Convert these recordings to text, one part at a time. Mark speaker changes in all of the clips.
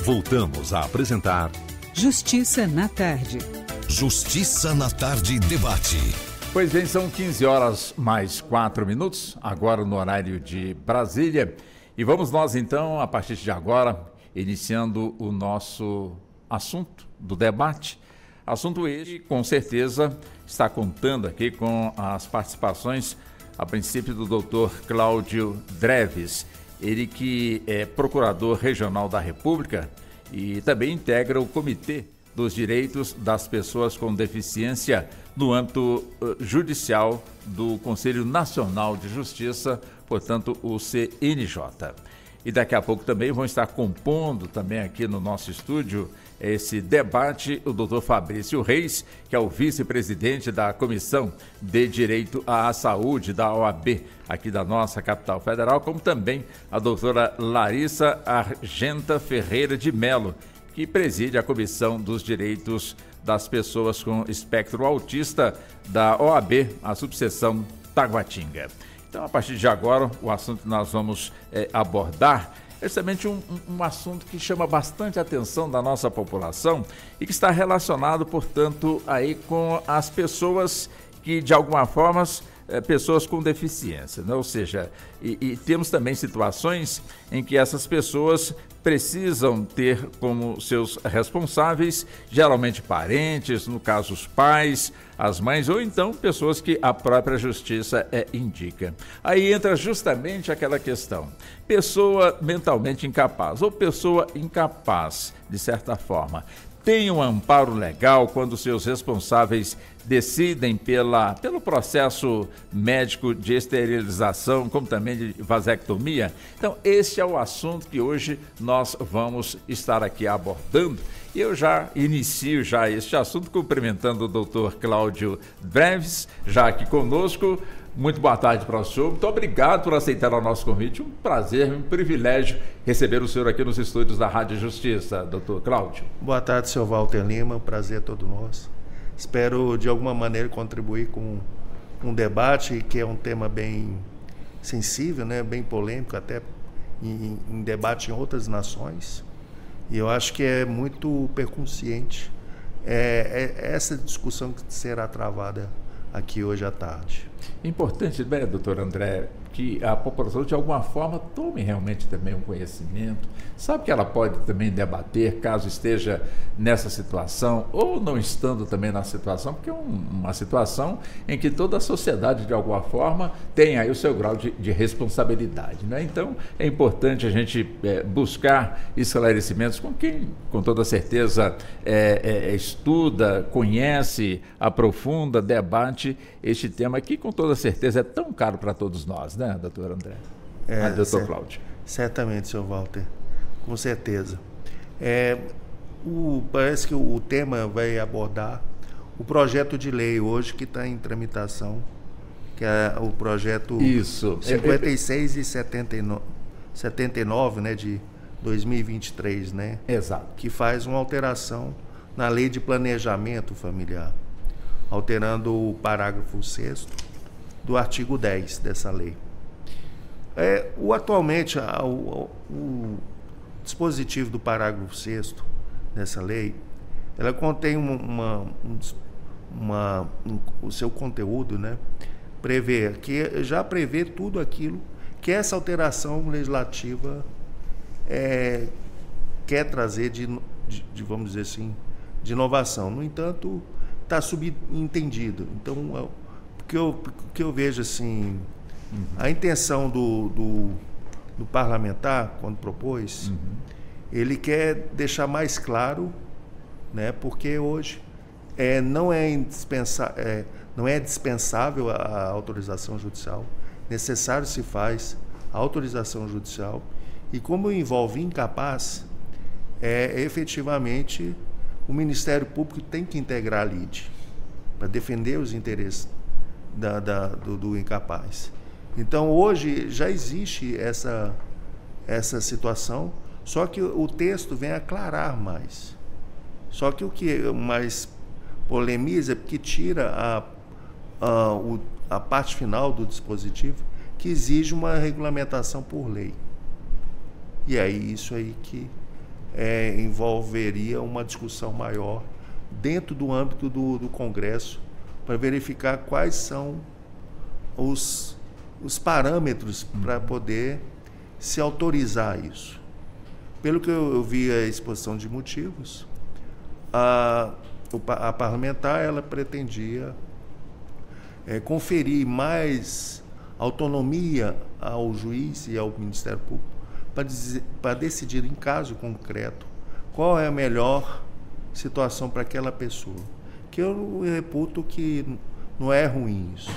Speaker 1: Voltamos a apresentar
Speaker 2: Justiça na Tarde.
Speaker 1: Justiça na Tarde debate.
Speaker 3: Pois bem, são 15 horas mais 4 minutos, agora no horário de Brasília. E vamos nós então, a partir de agora, iniciando o nosso assunto do debate. Assunto este, com certeza, está contando aqui com as participações, a princípio, do doutor Cláudio Dreves, ele que é procurador regional da República e também integra o Comitê dos Direitos das Pessoas com Deficiência no âmbito judicial do Conselho Nacional de Justiça, portanto, o CNJ. E daqui a pouco também vão estar compondo também aqui no nosso estúdio esse debate o doutor Fabrício Reis, que é o vice-presidente da Comissão de Direito à Saúde da OAB, aqui da nossa capital federal, como também a doutora Larissa Argenta Ferreira de Melo, que preside a Comissão dos Direitos das Pessoas com Espectro Autista da OAB, a subseção Taguatinga. Então, a partir de agora, o assunto que nós vamos abordar é justamente um assunto que chama bastante a atenção da nossa população e que está relacionado, portanto, aí com as pessoas que, de alguma forma, pessoas com deficiência, né? Ou seja, e temos também situações em que essas pessoas precisam ter como seus responsáveis, geralmente parentes, no caso os pais, as mães, ou então pessoas que a própria justiça indica. Aí entra justamente aquela questão, pessoa mentalmente incapaz ou pessoa incapaz, de certa forma, tem um amparo legal quando seus responsáveis decidem pelo processo médico de esterilização, como também de vasectomia. Então, esse é o assunto que hoje nós vamos estar aqui abordando. E eu já inicio este assunto cumprimentando o doutor Cláudio Dreves, já aqui conosco. Muito boa tarde para o senhor, muito obrigado por aceitar o nosso convite, um prazer, um privilégio receber o senhor aqui nos estúdios da Rádio Justiça, doutor Cláudio.
Speaker 4: Boa tarde, senhor Walter Lima, um prazer é todo nosso. Espero de alguma maneira contribuir com um debate que é um tema bem sensível, né? Bem polêmico, até em debate em outras nações, e eu acho que é muito percussiente essa discussão que será travada aqui hoje à tarde.
Speaker 3: Importante, né, doutor André, que a população de alguma forma tome realmente também um conhecimento, sabe que ela pode também debater caso esteja nessa situação ou não estando também na situação, porque é uma situação em que toda a sociedade de alguma forma tem aí o seu grau de responsabilidade, né? Então é importante a gente buscar esclarecimentos com quem com toda certeza estuda, conhece, aprofunda, debate este tema que com toda certeza é tão caro para todos nós, né, doutor André? Doutor Cláudio.
Speaker 4: Certamente, senhor Walter, com certeza. Parece que o tema vai abordar o projeto de lei hoje que está em tramitação, que é o projeto 56 e 79, né, de 2023, né?
Speaker 3: Exato.
Speaker 4: Que faz uma alteração na lei de planejamento familiar, alterando o parágrafo 6º do artigo 10 dessa lei. Atualmente, o dispositivo do parágrafo 6º dessa lei, ela contém o seu conteúdo, né, já prevê tudo aquilo que essa alteração legislativa quer trazer vamos dizer assim, de inovação. No entanto, está subentendido. Então, o que eu vejo assim, a intenção do parlamentar, quando propôs, ele quer deixar mais claro, né, porque hoje não é dispensável a autorização judicial, necessário se faz a autorização judicial, e como envolve incapaz, efetivamente o Ministério Público tem que integrar a lide para defender os interesses do incapaz. Então, hoje já existe essa situação, só que o texto vem aclarar mais. Só que o que mais polemiza é porque tira a parte final do dispositivo, que exige uma regulamentação por lei. E é isso aí que envolveria uma discussão maior dentro do âmbito do Congresso para verificar quais são os parâmetros para poder se autorizar isso. Pelo que eu vi a exposição de motivos, a parlamentar ela pretendia conferir mais autonomia ao juiz e ao Ministério Público para decidir em caso concreto qual é a melhor situação para aquela pessoa. Que eu reputo que não é ruim isso,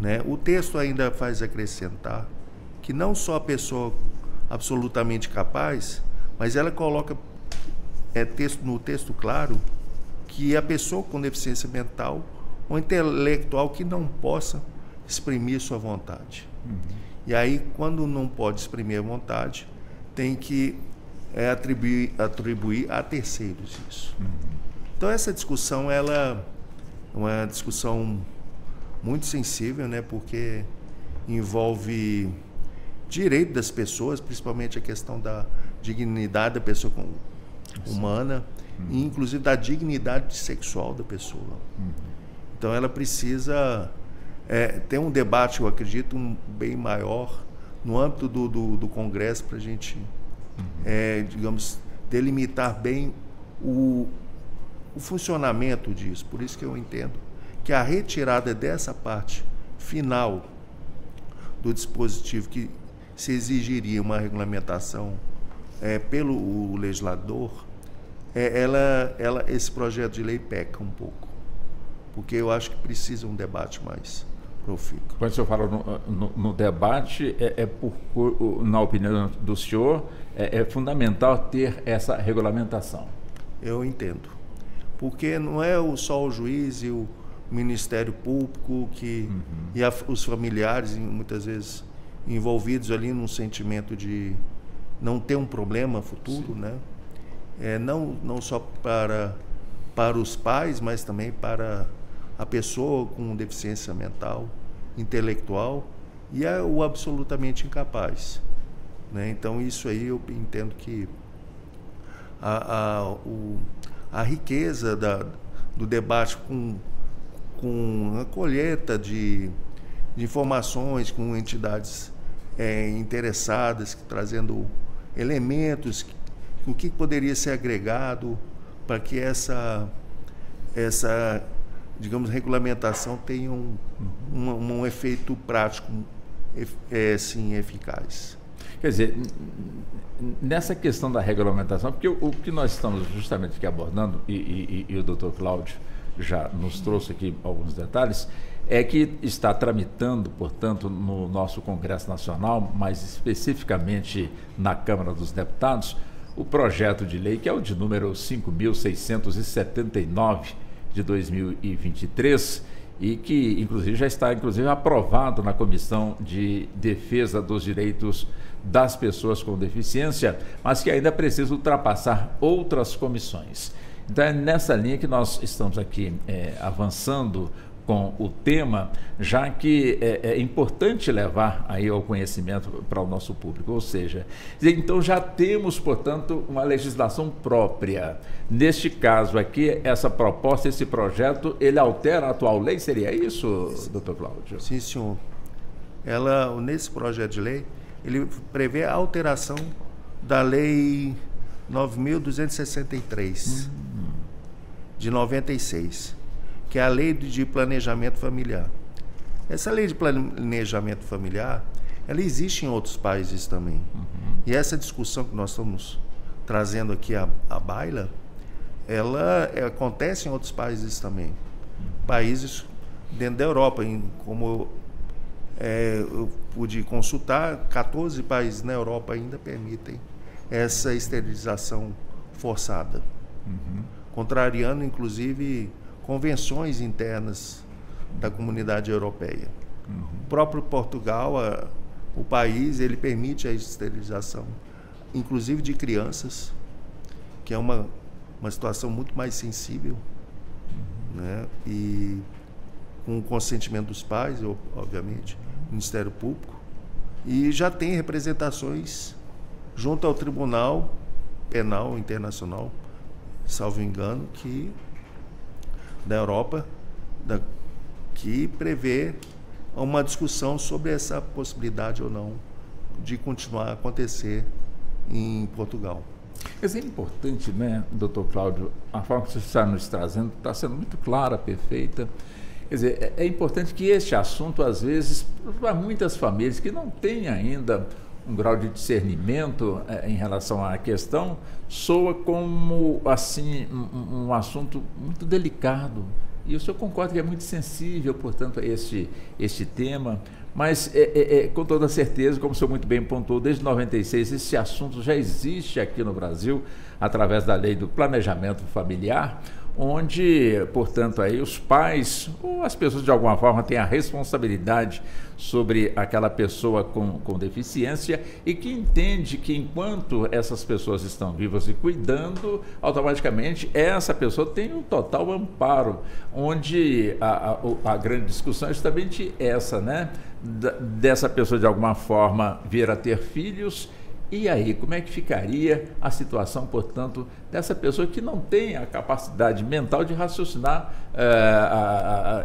Speaker 4: né? O texto ainda faz acrescentar que não só a pessoa absolutamente capaz, mas ela coloca no texto claro que a pessoa com deficiência mental ou intelectual que não possa exprimir sua vontade. E aí, quando não pode exprimir a vontade, tem que atribuir a terceiros isso. Então, essa discussão, ela é uma discussão muito sensível, né, porque envolve direito das pessoas, principalmente a questão da dignidade da pessoa humana, e inclusive da dignidade sexual da pessoa. Então, ela precisa ter um debate, eu acredito, bem maior no âmbito do Congresso para a gente, digamos, delimitar bem o funcionamento disso. Por isso que eu entendo que a retirada dessa parte final do dispositivo, que se exigiria uma regulamentação pelo legislador, esse projeto de lei peca um pouco, porque eu acho que precisa um debate mais profícuo.
Speaker 3: Quando o senhor fala no debate, na opinião do senhor, é fundamental ter essa regulamentação.
Speaker 4: Eu entendo, porque não é só o juiz e o Ministério Público e os familiares, muitas vezes envolvidos ali num sentimento de não ter um problema futuro, né? Não só para os pais, mas também para a pessoa com deficiência mental, intelectual e o absolutamente incapaz, né? Então, isso aí eu entendo que a riqueza do debate com a colheita de informações, com entidades interessadas, trazendo elementos, o que poderia ser agregado para que essa digamos, regulamentação tenha um efeito prático, sim, eficaz.
Speaker 3: Quer dizer, nessa questão da regulamentação, porque o que nós estamos justamente aqui abordando, e o doutor Cláudio já nos trouxe aqui alguns detalhes, é que está tramitando, portanto, no nosso Congresso Nacional, mais especificamente na Câmara dos Deputados, o projeto de lei, que é o de número 5.679 de 2023, e que, inclusive, já está aprovado na Comissão de Defesa dos Direitos das Pessoas com Deficiência, mas que ainda precisa ultrapassar outras comissões. Então, é nessa linha que nós estamos aqui avançando com o tema, já que é importante levar aí ao conhecimento para o nosso público, ou seja, então já temos, portanto, uma legislação própria. Neste caso aqui, essa proposta, esse projeto, ele altera a atual lei, seria isso, doutor Cláudio?
Speaker 4: Sim, senhor. Nesse projeto de lei, ele prevê a alteração da lei 9.263, de 96, que é a lei de planejamento familiar. Essa lei de planejamento familiar, ela existe em outros países também. E essa discussão que nós estamos trazendo aqui à baila, ela acontece em outros países também. Países dentro da Europa, como eu pude consultar, 14 países na Europa ainda permitem essa esterilização forçada, contrariando, inclusive, convenções internas da comunidade europeia. O próprio Portugal, o país, ele permite a esterilização, inclusive de crianças, que é uma situação muito mais sensível, né? E com o consentimento dos pais, obviamente, Ministério Público, e já tem representações junto ao tribunal Penal Internacional, salvo engano, da Europa, que prevê uma discussão sobre essa possibilidade ou não de continuar a acontecer em Portugal.
Speaker 3: Mas é importante, né, doutor Cláudio, a forma que você está nos trazendo está sendo muito clara, perfeita. Quer dizer, é importante que este assunto, às vezes, para muitas famílias que não têm ainda um grau de discernimento em relação à questão, soa como, assim, um assunto muito delicado. E o senhor concorda que é muito sensível, portanto, a este tema, mas com toda certeza, como o senhor muito bem pontuou, desde 96 esse assunto já existe aqui no Brasil, através da lei do planejamento familiar, onde, portanto, aí os pais ou as pessoas de alguma forma têm a responsabilidade sobre aquela pessoa com deficiência e que entende que enquanto essas pessoas estão vivas e cuidando, automaticamente essa pessoa tem um total amparo, onde a grande discussão é justamente essa, né? Dessa pessoa de alguma forma vir a ter filhos. E aí, como é que ficaria a situação, portanto, dessa pessoa que não tem a capacidade mental de raciocinar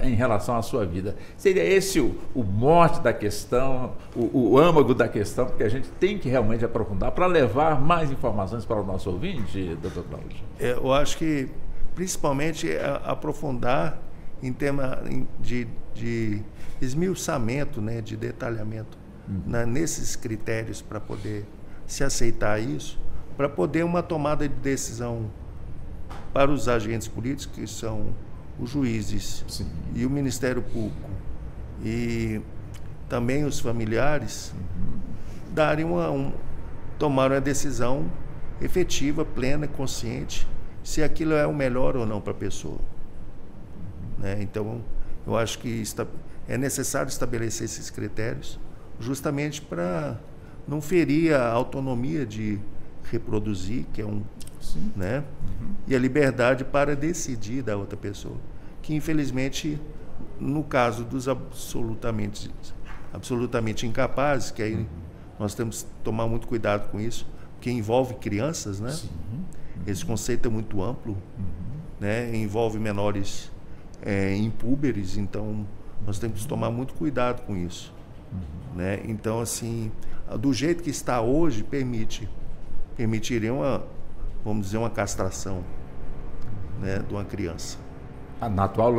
Speaker 3: em relação à sua vida? Seria esse o mote da questão, o âmago da questão, porque a gente tem que realmente aprofundar para levar mais informações para o nosso ouvinte, doutor Cláudio?
Speaker 4: Eu acho que, principalmente, aprofundar em tema de esmiuçamento, né, de detalhamento, nesses critérios para poder se aceitar isso, para poder uma tomada de decisão para os agentes políticos, que são os juízes, sim, e o Ministério Público, e também os familiares, tomar uma decisão efetiva, plena, consciente, se aquilo é o melhor ou não para a pessoa. Né? Então, eu acho que é necessário estabelecer esses critérios, justamente para não ferir a autonomia de reproduzir, que é sim, né? E a liberdade para decidir da outra pessoa, que infelizmente, no caso dos absolutamente incapazes, que aí nós temos que tomar muito cuidado com isso, porque envolve crianças, né? Esse conceito é muito amplo, né? Envolve menores impúberes, então nós temos que tomar muito cuidado com isso, né? Então, assim, do jeito que está hoje, permitiria vamos dizer, uma castração, né, de uma criança.
Speaker 3: Na atual...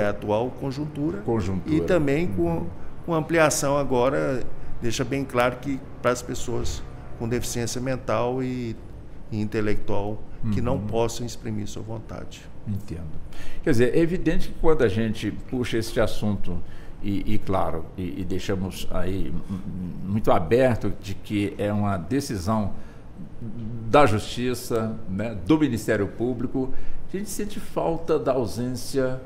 Speaker 4: atual conjuntura. E também com ampliação agora, deixa bem claro que para as pessoas com deficiência mental e intelectual que não possam exprimir sua vontade.
Speaker 3: Entendo. Quer dizer, é evidente que quando a gente puxa este assunto claro, deixamos aí muito aberto de que é uma decisão da Justiça, né, do Ministério Público, a gente sente falta da ausência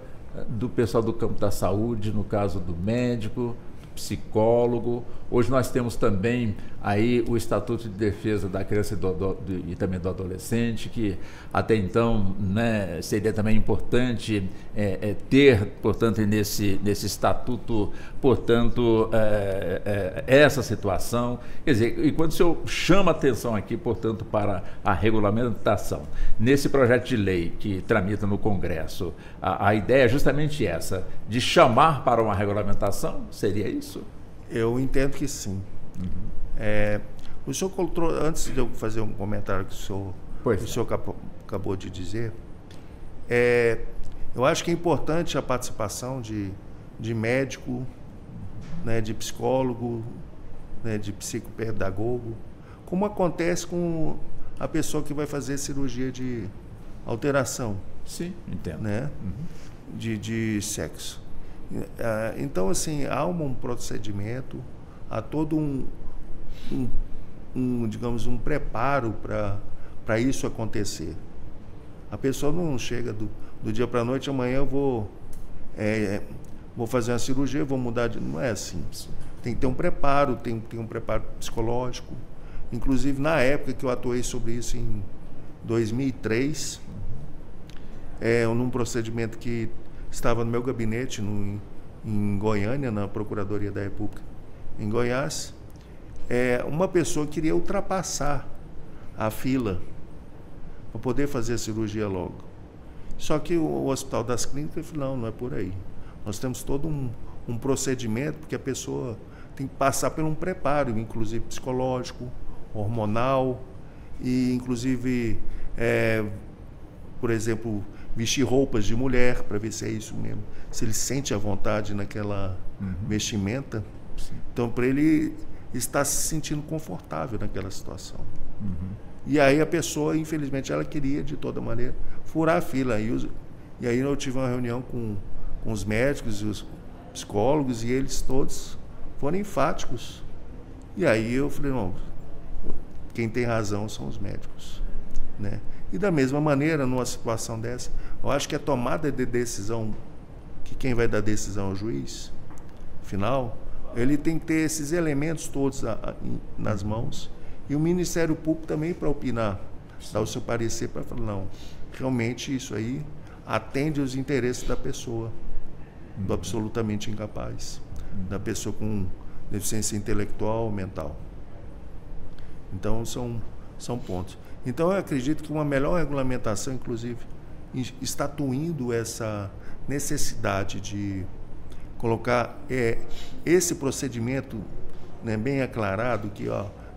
Speaker 3: do pessoal do campo da saúde, no caso do médico, do psicólogo. Hoje nós temos também aí o Estatuto de Defesa da Criança e também do Adolescente, que até então, né, seria também importante ter, portanto, nesse Estatuto, portanto, essa situação. Quer dizer, e quando o senhor chama atenção aqui, portanto, para a regulamentação, nesse projeto de lei que tramita no Congresso, a ideia é justamente essa, de chamar para uma regulamentação, seria isso?
Speaker 4: Eu entendo que sim. O senhor antes de eu fazer um comentário que o senhor acabou de dizer, eu acho que é importante a participação de médico, né, de psicólogo, né, de psicopedagogo, como acontece com a pessoa que vai fazer cirurgia de alteração.
Speaker 3: Sim, entendo.
Speaker 4: Né, de sexo. Então, assim, há um procedimento, há todo digamos, um preparo para isso acontecer. A pessoa não chega do dia para a noite, amanhã eu vou fazer uma cirurgia, vou mudar de... Não é assim. Tem que ter um preparo, tem um preparo psicológico. Inclusive, na época que eu atuei sobre isso, em 2003, num procedimento que estava no meu gabinete em Goiânia, na Procuradoria da República, em Goiás, uma pessoa queria ultrapassar a fila poder fazer a cirurgia logo. Só que o Hospital das Clínicas falou, não é por aí. Nós temos todo um procedimento, porque a pessoa tem que passar por um preparo, inclusive psicológico, hormonal, e inclusive, por exemplo, vestir roupas de mulher, para ver se é isso mesmo, se ele sente a vontade naquela vestimenta.
Speaker 3: Sim.
Speaker 4: Então, para ele estar se sentindo confortável naquela situação. E aí a pessoa, infelizmente, ela queria, de toda maneira, furar a fila. E aí eu tive uma reunião com os médicos e os psicólogos, e eles todos foram enfáticos. E aí eu falei, não, quem tem razão são os médicos, né? E da mesma maneira, numa situação dessa, eu acho que a tomada de decisão, que quem vai dar decisão é o juiz final, ele tem que ter esses elementos todos nas mãos, e o Ministério Público também para opinar, dar o seu parecer para falar, não, realmente isso aí atende aos interesses da pessoa, do absolutamente incapaz, da pessoa com deficiência intelectual ou mental. Então, são pontos. Então, eu acredito que uma melhor regulamentação, inclusive, estatuindo essa necessidade de colocar esse procedimento, né, bem aclarado, que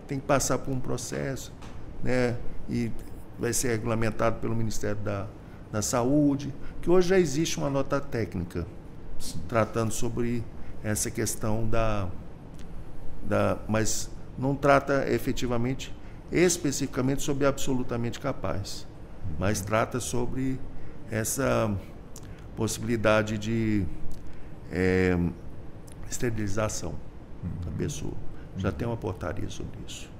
Speaker 4: tem que passar por um processo, né, e vai ser regulamentado pelo Ministério da Saúde, que hoje já existe uma nota técnica tratando sobre essa questão mas não trata efetivamente, especificamente sobre absolutamente capaz, mas trata sobre essa possibilidade de esterilização da pessoa. Já tem uma portaria sobre isso.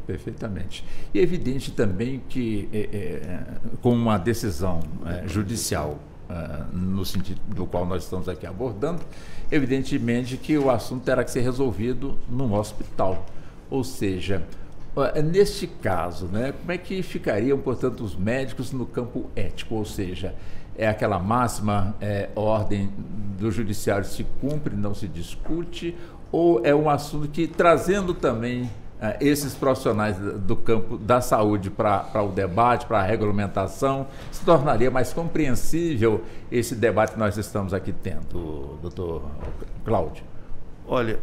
Speaker 3: Perfeitamente. E é evidente também que, com uma decisão judicial, no sentido do qual nós estamos aqui abordando, evidentemente que o assunto terá que ser resolvido num hospital. Ou seja, neste caso, né, como é que ficariam, portanto, os médicos no campo ético? Ou seja, é aquela máxima ordem do judiciário se cumpre, não se discute, ou é um assunto que, trazendo também esses profissionais do campo da saúde para o debate, para a regulamentação, se tornaria mais compreensível esse debate que nós estamos aqui tendo, doutor Cláudio?
Speaker 4: Olha,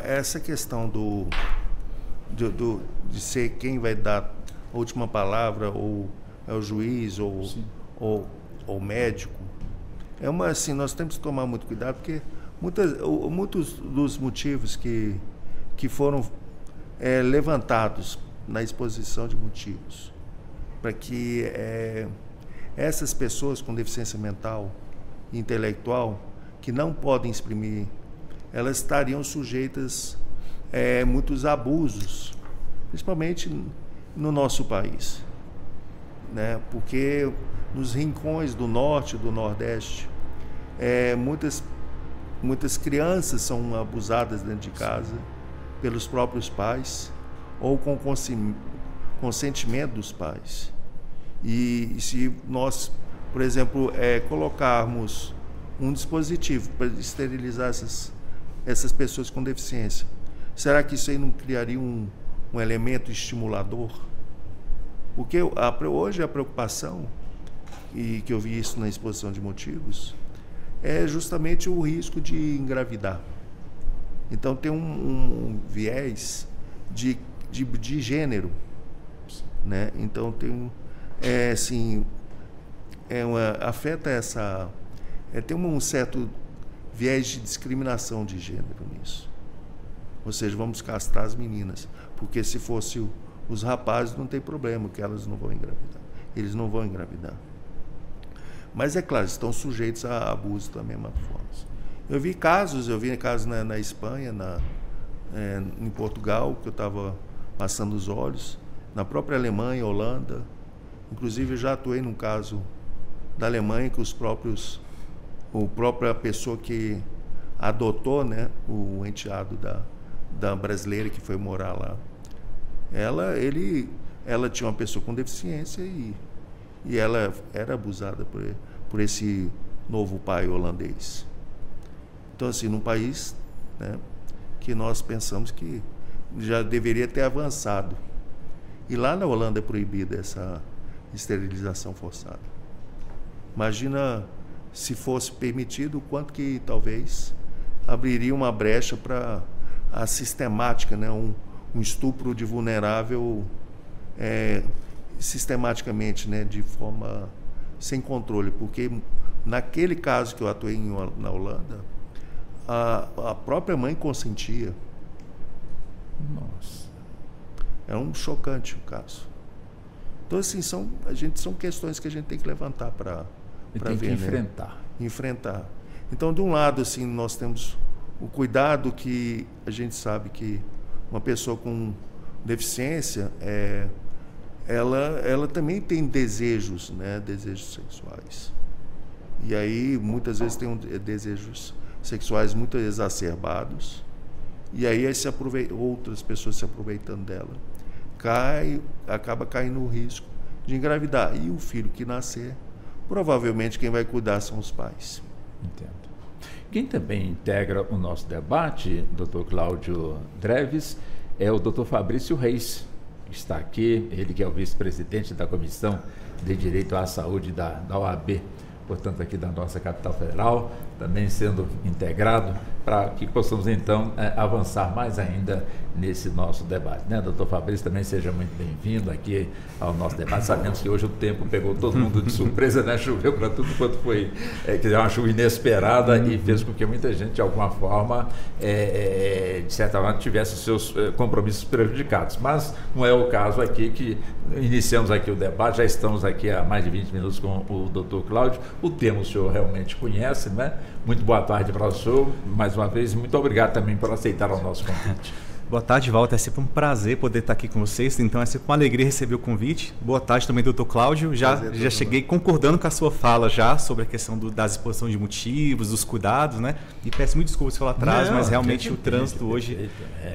Speaker 4: essa questão de ser quem vai dar a última palavra, ou é o juiz, ou o médico, assim, nós temos que tomar muito cuidado, porque muitos dos motivos que foram levantados na exposição de motivos para que essas pessoas com deficiência mental e intelectual que não podem exprimir, elas estariam sujeitas a muitos abusos, principalmente no nosso país, né? Porque nos rincões do norte e do nordeste, muitas crianças são abusadas dentro de casa pelos próprios pais ou com consentimento dos pais. E se nós, por exemplo, colocarmos um dispositivo para esterilizar essas pessoas com deficiência, será que isso aí não criaria um elemento estimulador? Porque hoje a preocupação, e que eu vi isso na exposição de motivos, é justamente o risco de engravidar. Então tem um viés de gênero, né? Então tem afeta tem um certo viés de discriminação de gênero nisso. Ou seja, vamos castrar as meninas, porque se fosse os rapazes não tem problema, que elas não vão engravidar. Eles não vão engravidar. Mas é claro, estão sujeitos a abuso da mesma forma. Eu vi casos na Espanha, em Portugal, que eu estava passando os olhos, na própria Alemanha, Holanda. Inclusive, eu já atuei num caso da Alemanha que a própria pessoa que adotou, né, o enteado da brasileira que foi morar lá, ela tinha uma pessoa com deficiência e ela era abusada por esse novo pai holandês. Então, assim, num país, né, que nós pensamos que já deveria ter avançado. E lá na Holanda é proibida essa esterilização forçada. Imagina se fosse permitido, o quanto que talvez abriria uma brecha para a sistemática, né? Um estupro de vulnerável sistematicamente, né? De forma sem controle, porque naquele caso que eu atuei na Holanda, a própria mãe consentia.
Speaker 3: Nossa.
Speaker 4: É um chocante o caso. Então, assim, são questões que a gente tem que levantar para ver,
Speaker 3: que enfrentar.
Speaker 4: Né? Enfrentar. Então, de um lado, assim, nós temos o cuidado que a gente sabe que uma pessoa com deficiência, ela também tem desejos, né? Desejos sexuais. E aí, muitas vezes, tem desejos sexuais muito exacerbados. E aí, outras pessoas se aproveitando dela. Acaba caindo no risco de engravidar. E o filho que nascer, provavelmente quem vai cuidar são os pais.
Speaker 3: Entendo. Quem também integra o nosso debate, Dr. Cláudio Dreves, é o Dr. Fabrício Reis, que está aqui, ele que é o vice-presidente da Comissão de Direito à Saúde da OAB, portanto aqui da nossa capital federal, também sendo integrado para que possamos então avançar mais ainda nesse nosso debate, né? Doutor Fabrício, também seja muito bem-vindo aqui ao nosso debate. Sabemos que hoje o tempo pegou todo mundo de surpresa, né? Choveu para tudo quanto foi, uma chuva inesperada e fez com que muita gente, de alguma forma, de certa forma, tivesse seus compromissos prejudicados. Mas não é o caso aqui, que iniciamos aqui o debate, já estamos aqui há mais de 20 minutos com o doutor Cláudio. O tema o senhor realmente conhece, né? Muito boa tarde para o senhor, mais uma vez, muito obrigado também por aceitar o nosso convite.
Speaker 5: Boa tarde, Walter. É sempre um prazer poder estar aqui com vocês. Então, é sempre uma alegria receber o convite. Boa tarde também, doutor Cláudio. Já cheguei concordando com a sua fala já sobre a questão da exposição de motivos, dos cuidados, né? E peço muito desculpas se eu lá atrás, mas realmente o trânsito hoje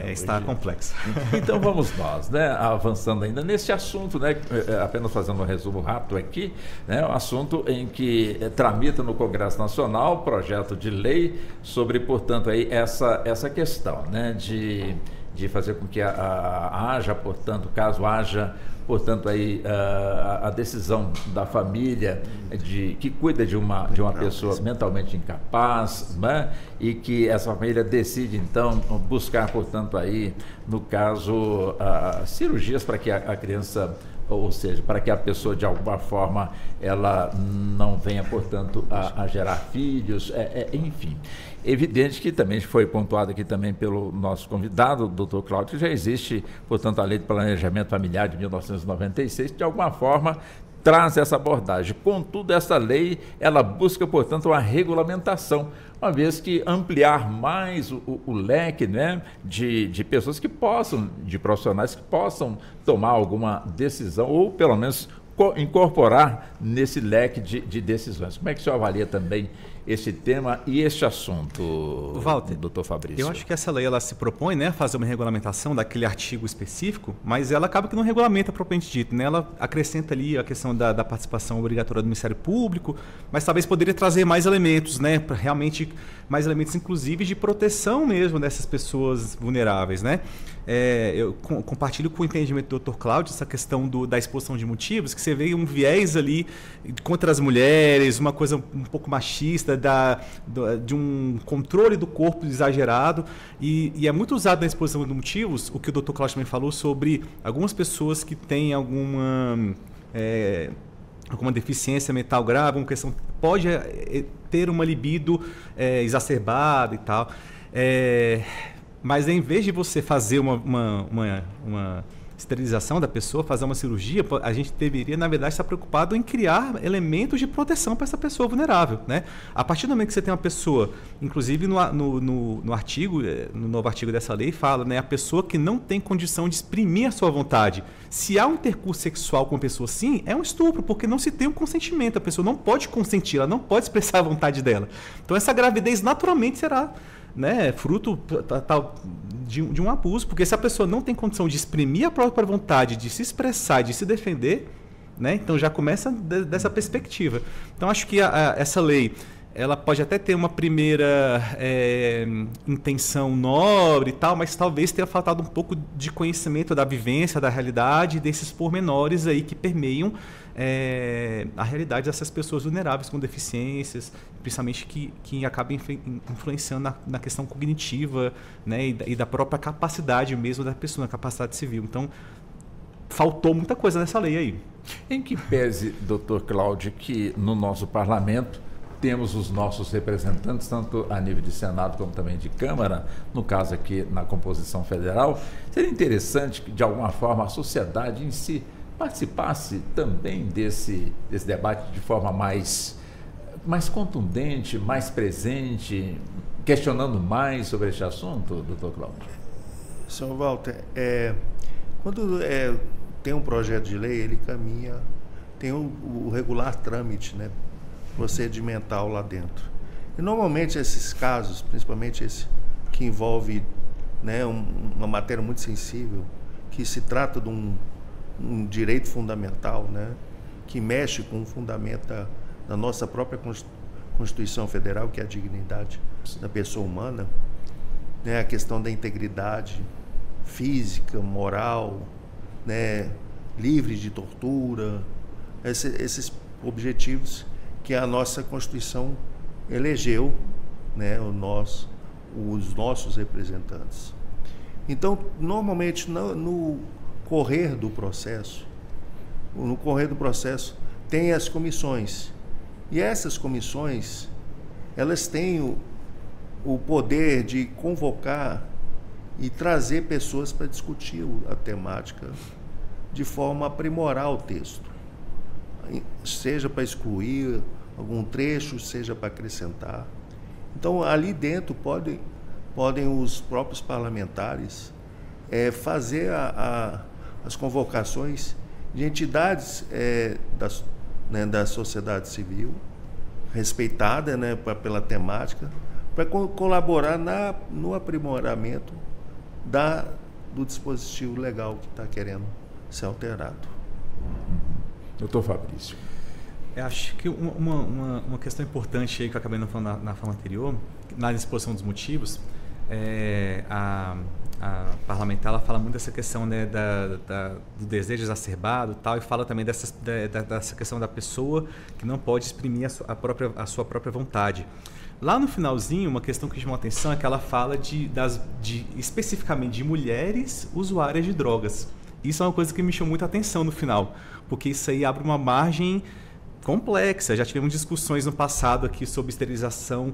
Speaker 5: está complexo.
Speaker 3: Então, vamos nós, né? Avançando ainda nesse assunto, né? Apenas fazendo um resumo rápido aqui, né? Um assunto em que tramita no Congresso Nacional projeto de lei sobre, portanto, aí essa questão, né? De fazer com que haja, portanto, caso haja, portanto, aí a decisão da família que cuida de uma pessoa mentalmente incapaz, né? E que essa família decide, então, buscar, portanto, aí, no caso, cirurgias para que a criança, ou seja, para que a pessoa, de alguma forma, ela não venha, portanto, a gerar filhos, enfim. Evidente que também foi pontuado aqui também pelo nosso convidado, o doutor Cláudio, que já existe, portanto, a Lei de Planejamento Familiar de 1996, que de alguma forma traz essa abordagem. Contudo, essa lei, ela busca, portanto, uma regulamentação, uma vez que ampliar mais o leque, né, de pessoas que possam, de profissionais que possam tomar alguma decisão, ou pelo menos incorporar nesse leque de decisões. Como é que o senhor avalia também esse tema e este assunto,
Speaker 5: Walter,
Speaker 3: doutor Fabrício?
Speaker 5: Eu acho que essa lei ela se propõe, né, a fazer uma regulamentação daquele artigo específico, mas ela acaba que não regulamenta propriamente dito, né? Ela acrescenta ali a questão da participação obrigatória do Ministério Público, mas talvez poderia trazer mais elementos, né, realmente mais elementos, inclusive, de proteção mesmo dessas pessoas vulneráveis, né? Eu compartilho com o entendimento do Dr. Cláudio essa questão da exposição de motivos, que você vê um viés ali contra as mulheres, uma coisa um pouco machista, de um controle do corpo exagerado, e é muito usado na exposição de motivos o que o Dr. Cláudio também falou sobre algumas pessoas que têm alguma deficiência mental grave, uma questão pode ter uma libido exacerbada e tal. Mas em vez de você fazer uma esterilização da pessoa, fazer uma cirurgia, a gente deveria, na verdade, estar preocupado em criar elementos de proteção para essa pessoa vulnerável, né? A partir do momento que você tem uma pessoa, inclusive no artigo, no novo artigo dessa lei, fala, né, a pessoa que não tem condição de exprimir a sua vontade. Se há um intercurso sexual com uma pessoa assim, é um estupro, porque não se tem um consentimento, a pessoa não pode consentir, ela não pode expressar a vontade dela. Então essa gravidez naturalmente será, né, fruto de um abuso, porque se a pessoa não tem condição de exprimir a própria vontade, de se expressar, de se defender, né, então já começa dessa perspectiva. Então acho que essa lei ela pode até ter uma primeira intenção nobre e tal, mas talvez tenha faltado um pouco de conhecimento da vivência, da realidade, desses pormenores aí que permeiam a realidade dessas pessoas vulneráveis com deficiências, principalmente que acabam influenciando na questão cognitiva, né, e da própria capacidade mesmo da pessoa, na capacidade civil. Então, faltou muita coisa nessa lei aí.
Speaker 3: Em que pese, doutor Cláudio, que no nosso parlamento temos os nossos representantes, tanto a nível de Senado como também de Câmara, no caso aqui na composição federal, seria interessante que, de alguma forma, a sociedade em si participasse também desse debate de forma mais contundente, mais presente, questionando mais sobre este assunto, doutor Cláudio?
Speaker 4: Senhor Walter, quando tem um projeto de lei, ele caminha, tem o regular trâmite, né, procedimental lá dentro. E normalmente esses casos, principalmente esse que envolve, né, uma matéria muito sensível, que se trata de um direito fundamental, né, que mexe com o fundamento da nossa própria Constituição Federal, que é a dignidade da pessoa humana, né, a questão da integridade física, moral, né, livre de tortura, esses objetivos que a nossa Constituição elegeu, né, os nossos representantes. Então, normalmente, no correr do processo, tem as comissões. E essas comissões, elas têm o poder de convocar e trazer pessoas para discutir a temática de forma a aprimorar o texto, seja para excluir algum trecho, seja para acrescentar. Então, ali dentro podem os próprios parlamentares fazer as convocações de entidades da sociedade civil, respeitada, né, pela temática, para colaborar no aprimoramento do dispositivo legal que está querendo ser alterado.
Speaker 3: Doutor Fabrício.
Speaker 5: Eu acho que uma questão importante aí que eu acabei não falando na fala anterior, na exposição dos motivos, a parlamentar ela fala muito dessa questão, né, do desejo exacerbado e tal, e fala também dessa questão da pessoa que não pode exprimir a sua própria vontade. Lá no finalzinho, uma questão que chamou a atenção é que ela fala especificamente de mulheres usuárias de drogas. Isso é uma coisa que me chamou muita atenção no final, porque isso aí abre uma margem complexa. Já tivemos discussões no passado aqui sobre esterilização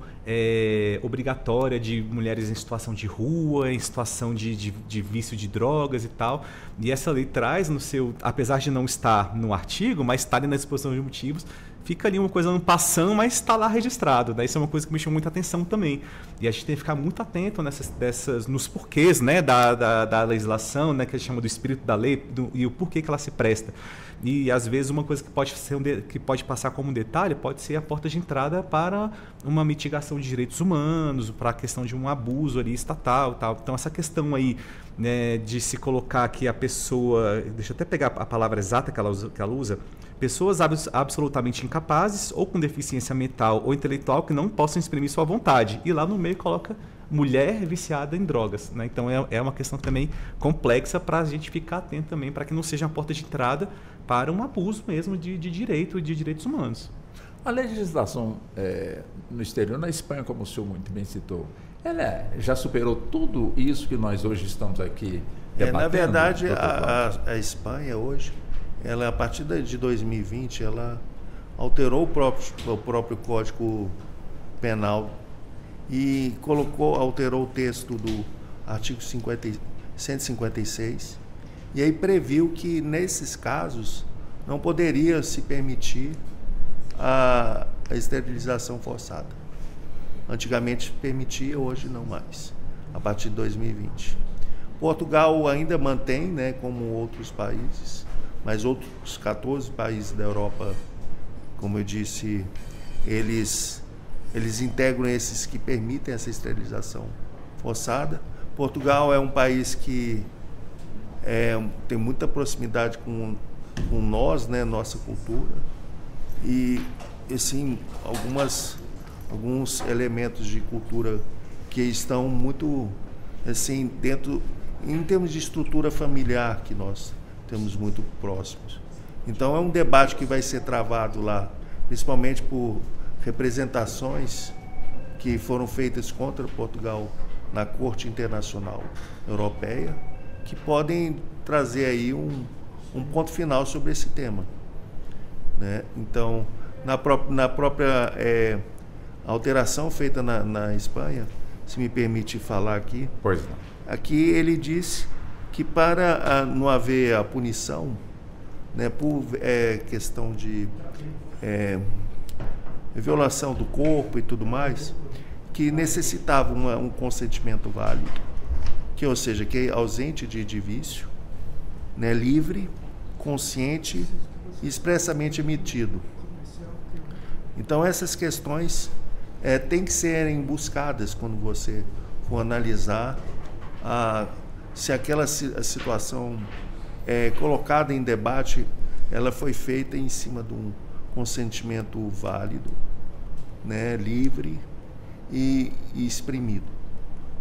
Speaker 5: obrigatória de mulheres em situação de rua, em situação de vício de drogas e tal. E essa lei traz apesar de não estar no artigo, mas está ali na exposição de motivos, fica ali uma coisa não passando, mas está lá registrado. Daí isso é uma coisa que me chamou muita atenção também. E a gente tem que ficar muito atento nos porquês, né, da legislação, né, que a gente chama do espírito da lei, e o porquê que ela se presta. E às vezes uma coisa que pode passar como um detalhe pode ser a porta de entrada para uma mitigação de direitos humanos, para a questão de um abuso ali estatal, tal. Então essa questão aí, né, de se colocar que a pessoa, deixa eu até pegar a palavra exata que ela usa, pessoas absolutamente incapazes ou com deficiência mental ou intelectual que não possam exprimir sua vontade. E lá no meio coloca mulher viciada em drogas, né? Então é uma questão também complexa para a gente ficar atento também, para que não seja uma porta de entrada para um abuso mesmo de direitos humanos.
Speaker 3: A legislação no exterior, na Espanha, como o senhor muito bem citou, ela já superou tudo isso que nós hoje estamos aqui debatendo?
Speaker 4: Na verdade, a Espanha hoje, ela, a partir de 2020, ela alterou o próprio Código Penal e alterou o texto do artigo 156, e aí previu que nesses casos não poderia se permitir a esterilização forçada. Antigamente permitia, hoje não mais, a partir de 2020. Portugal ainda mantém, né, como outros países, mas outros 14 países da Europa, como eu disse, eles integram esses que permitem essa esterilização forçada. Portugal é um país que tem muita proximidade com nós, né, nossa cultura, e assim, alguns elementos de cultura que estão muito assim dentro, em termos de estrutura familiar, que nós temos muito próximos. Então é um debate que vai ser travado lá, principalmente por representações que foram feitas contra Portugal na Corte Internacional Europeia, que podem trazer aí um ponto final sobre esse tema, né? Então, na própria alteração feita na Espanha, se me permite falar aqui,
Speaker 3: Pois não.
Speaker 4: aqui ele disse que para não haver a punição, né, por questão de violação do corpo e tudo mais, que necessitava um consentimento válido, ou seja, que é ausente de vício, né, livre, consciente e expressamente emitido. Então essas questões têm que serem buscadas quando você for analisar se aquela situação colocada em debate, ela foi feita em cima de um consentimento válido, né, livre e exprimido.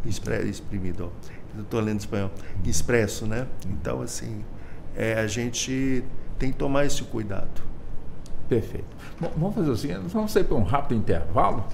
Speaker 4: Exprimido, ó. Eu estou lendo espanhol. Expresso, né? Então, assim, a gente tem que tomar esse cuidado.
Speaker 3: Perfeito. Bom, vamos fazer o seguinte, vamos sair para um rápido intervalo,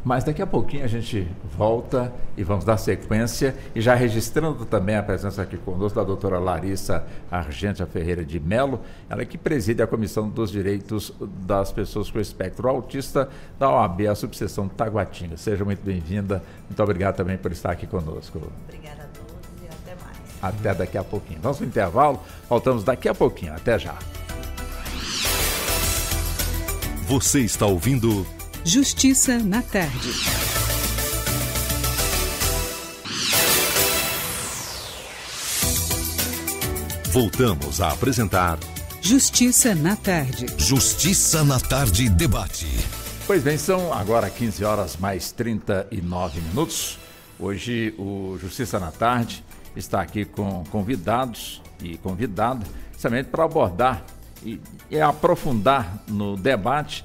Speaker 3: mas daqui a pouquinho a gente volta e vamos dar sequência, e já registrando também a presença aqui conosco da doutora Larissa Argenta Ferreira de Mello, ela que preside a Comissão dos Direitos das Pessoas com Espectro Autista da OAB, a subseção Taguatinga. Seja muito bem-vinda, muito obrigado também por estar aqui conosco.
Speaker 6: Obrigada a todos e até mais.
Speaker 3: Até daqui a pouquinho. Vamos para o intervalo, voltamos daqui a pouquinho. Até já.
Speaker 1: Você está ouvindo
Speaker 2: Justiça na Tarde.
Speaker 1: Voltamos a apresentar
Speaker 2: Justiça na Tarde.
Speaker 1: Justiça na Tarde Debate.
Speaker 3: Pois bem, são agora 15 horas mais 39 minutos. Hoje o Justiça na Tarde está aqui com convidados e convidada, justamente para abordar e aprofundar no debate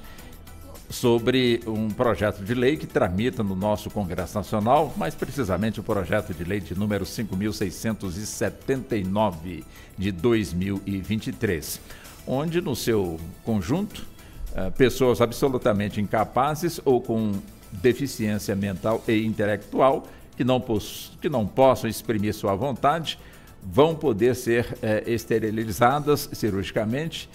Speaker 3: sobre um projeto de lei que tramita no nosso Congresso Nacional, mais precisamente o projeto de lei de número 5.679 de 2023, onde no seu conjunto, pessoas absolutamente incapazes ou com deficiência mental e intelectual que não possam exprimir sua vontade vão poder ser esterilizadas cirurgicamente,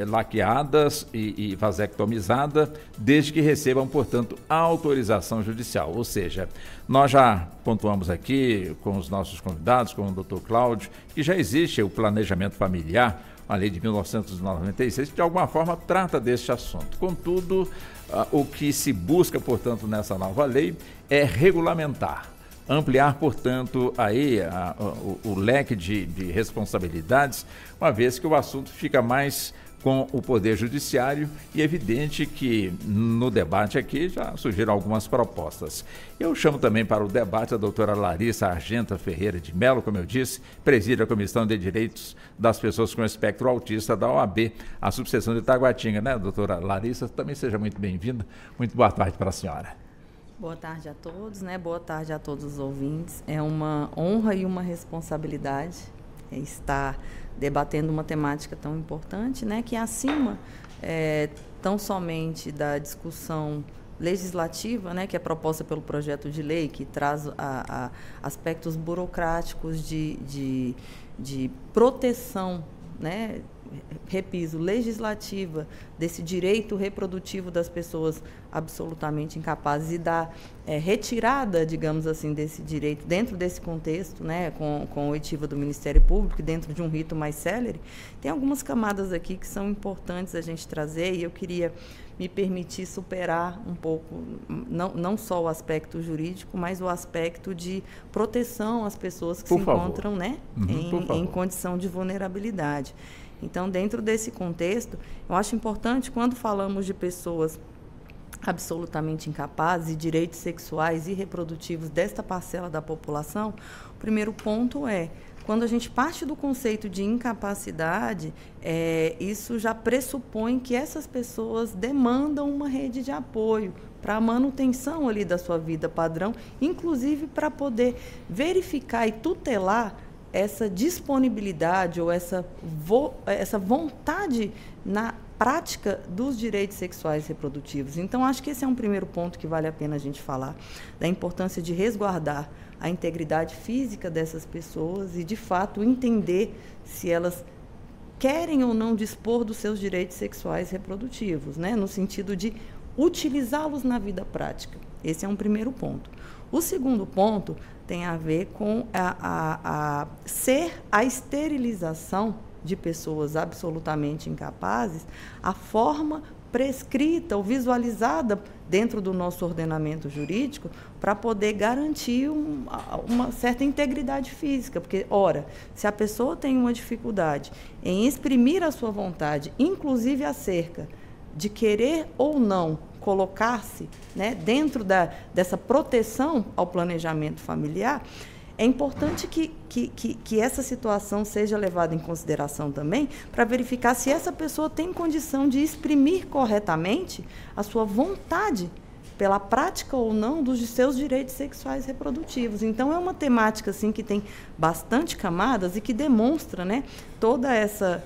Speaker 3: laqueadas e vasectomizadas, desde que recebam, portanto, autorização judicial. Ou seja, nós já pontuamos aqui com os nossos convidados, com o Dr. Cláudio, que já existe o planejamento familiar, a lei de 1996, que de alguma forma trata deste assunto. Contudo, o que se busca, portanto, nessa nova lei é regulamentar, ampliar, portanto, aí o leque de responsabilidades, uma vez que o assunto fica mais com o Poder Judiciário e é evidente que no debate aqui já surgiram algumas propostas. Eu chamo também para o debate a doutora Larissa Argenta Ferreira de Mello, como eu disse, preside a Comissão de Direitos das Pessoas com Espectro Autista da OAB, a subseção de Taguatinga, né, doutora Larissa? Também seja muito bem-vinda. Muito boa tarde para a senhora.
Speaker 6: Boa tarde a todos, né? Boa tarde a todos os ouvintes. É uma honra e uma responsabilidade estar debatendo uma temática tão importante, né? Que acima tão somente da discussão legislativa, né? Que é proposta pelo projeto de lei, que traz aspectos burocráticos de proteção, né? Repiso, legislativa desse direito reprodutivo das pessoas absolutamente incapazes e da retirada, digamos assim, desse direito dentro desse contexto, né, com a oitiva do Ministério Público, dentro de um rito mais célere. Tem algumas camadas aqui que são importantes a gente trazer e eu queria me permitir superar um pouco, não só o aspecto jurídico, mas o aspecto de proteção às pessoas que se encontram, né, em condição de vulnerabilidade. Então, dentro desse contexto, eu acho importante, quando falamos de pessoas absolutamente incapazes e direitos sexuais e reprodutivos desta parcela da população, o primeiro ponto é, quando a gente parte do conceito de incapacidade, isso já pressupõe que essas pessoas demandam uma rede de apoio, para a manutenção ali da sua vida padrão, inclusive para poder verificar e tutelar essa disponibilidade ou essa vontade na prática dos direitos sexuais e reprodutivos. Então, acho que esse é um primeiro ponto que vale a pena a gente falar, da importância de resguardar a integridade física dessas pessoas e, de fato, entender se elas querem ou não dispor dos seus direitos sexuais e reprodutivos, né? No sentido de utilizá-los na vida prática. Esse é um primeiro ponto. O segundo ponto tem a ver com ser a esterilização de pessoas absolutamente incapazes, a forma prescrita ou visualizada dentro do nosso ordenamento jurídico para poder garantir uma certa integridade física. Porque, ora, se a pessoa tem uma dificuldade em exprimir a sua vontade, inclusive acerca de querer ou não colocar-se, né, dentro dessa proteção ao planejamento familiar, é importante que essa situação seja levada em consideração também para verificar se essa pessoa tem condição de exprimir corretamente a sua vontade pela prática ou não dos seus direitos sexuais reprodutivos. Então, é uma temática assim, que tem bastante camadas e que demonstra, né, toda essa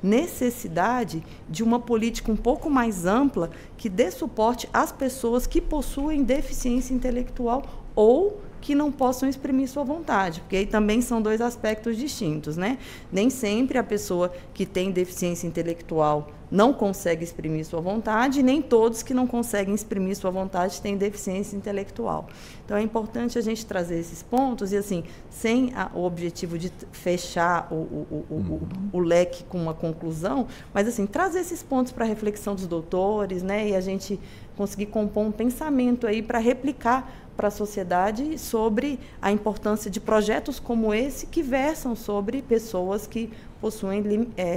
Speaker 6: necessidade de uma política um pouco mais ampla que dê suporte às pessoas que possuem deficiência intelectual ou que não possam exprimir sua vontade, porque aí também são dois aspectos distintos, né? Nem sempre a pessoa que tem deficiência intelectual não consegue exprimir sua vontade, nem todos que não conseguem exprimir sua vontade têm deficiência intelectual. Então, é importante a gente trazer esses pontos e, assim, sem o objetivo de fechar o leque com uma conclusão, mas, assim, trazer esses pontos para a reflexão dos doutores, né? E a gente conseguir compor um pensamento aí para replicar para a sociedade sobre a importância de projetos como esse que versam sobre pessoas que possuem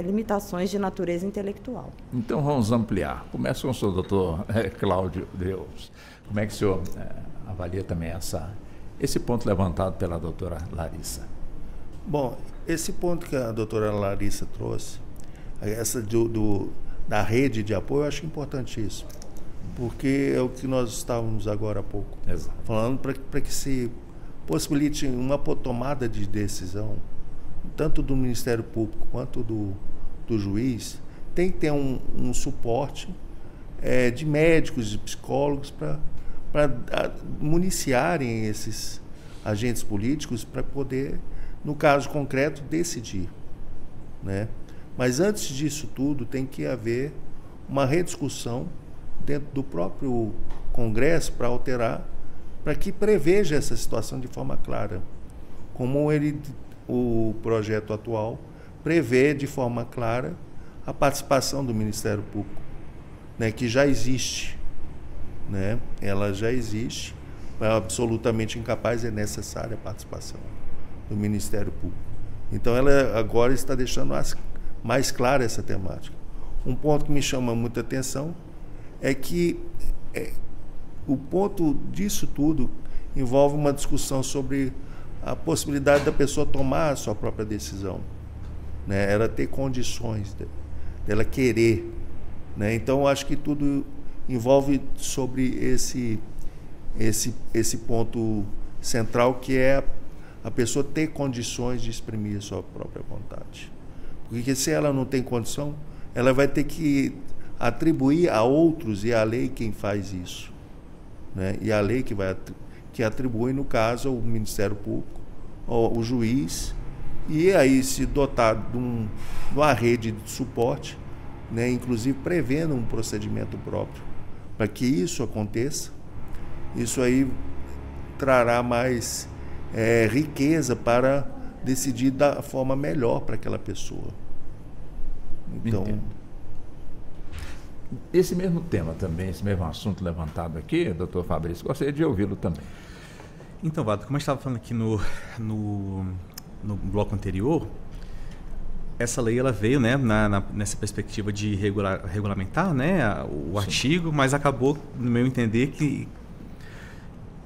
Speaker 6: limitações de natureza intelectual.
Speaker 3: Então vamos ampliar. Começa com o senhor, doutor Cláudio Deus. Como é que o senhor avalia também esse ponto levantado pela doutora Larissa?
Speaker 4: Bom, esse ponto que a doutora Larissa trouxe, essa da rede de apoio, eu acho importantíssimo. Porque é o que nós estávamos agora há pouco falando, para que se possibilite uma tomada de decisão, tanto do Ministério Público quanto do juiz, tem que ter um suporte de médicos, de psicólogos, para municiarem esses agentes políticos para poder, no caso concreto, decidir, né? Mas antes disso tudo, tem que haver uma rediscussão dentro do próprio Congresso para alterar, para que preveja essa situação de forma clara, como o projeto atual prevê de forma clara a participação do Ministério Público, né, que já existe, né? Ela já existe, é absolutamente incapaz, é necessária a participação do Ministério Público. Então, ela agora está deixando mais clara essa temática. Um ponto que me chama muita atenção é que o ponto disso tudo envolve uma discussão sobre a possibilidade da pessoa tomar a sua própria decisão, né? Ela ter condições dela querer, né? Então, acho que tudo envolve sobre esse ponto central, que é a pessoa ter condições de exprimir a sua própria vontade. Porque se ela não tem condição, ela vai ter que atribuir a outros, e a lei quem faz isso, né? E a lei que atribui, no caso, o Ministério Público, o juiz, e aí se dotar de uma rede de suporte, né? Inclusive prevendo um procedimento próprio para que isso aconteça. Isso aí trará mais riqueza para decidir da forma melhor para aquela pessoa. Então,
Speaker 3: esse mesmo tema também, esse mesmo assunto levantado aqui, doutor Fabrício, gostaria de ouvi-lo também.
Speaker 5: Então, Vado, como eu estava falando aqui no bloco anterior, essa lei ela veio, né, nessa perspectiva de regulamentar, né, o artigo, mas acabou, no meu entender,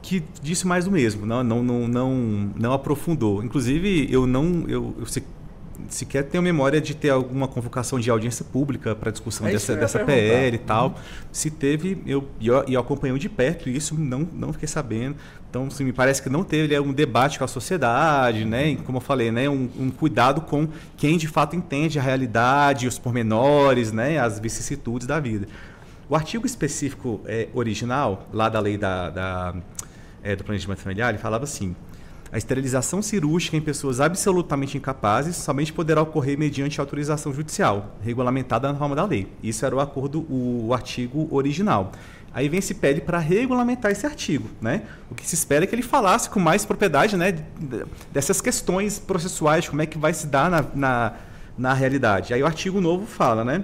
Speaker 5: que disse mais do mesmo, não aprofundou. Inclusive, eu sequer tenho memória de ter alguma convocação de audiência pública para discussão dessa
Speaker 3: perguntar.
Speaker 5: PL e tal. Se teve, eu acompanhei de perto isso, não fiquei sabendo. Então, assim, me parece que não teve um debate com a sociedade, né? E, como eu falei, né? Um cuidado com quem de fato entende a realidade, os pormenores, né? As vicissitudes da vida. O artigo específico original, lá da lei do planejamento familiar, ele falava assim: a esterilização cirúrgica em pessoas absolutamente incapazes somente poderá ocorrer mediante autorização judicial, regulamentada na forma da lei. Isso era o artigo original. Aí vem esse PL para regulamentar esse artigo, né? O que se espera é que ele falasse com mais propriedade, né, dessas questões processuais, como é que vai se dar na realidade. Aí o artigo novo fala, né?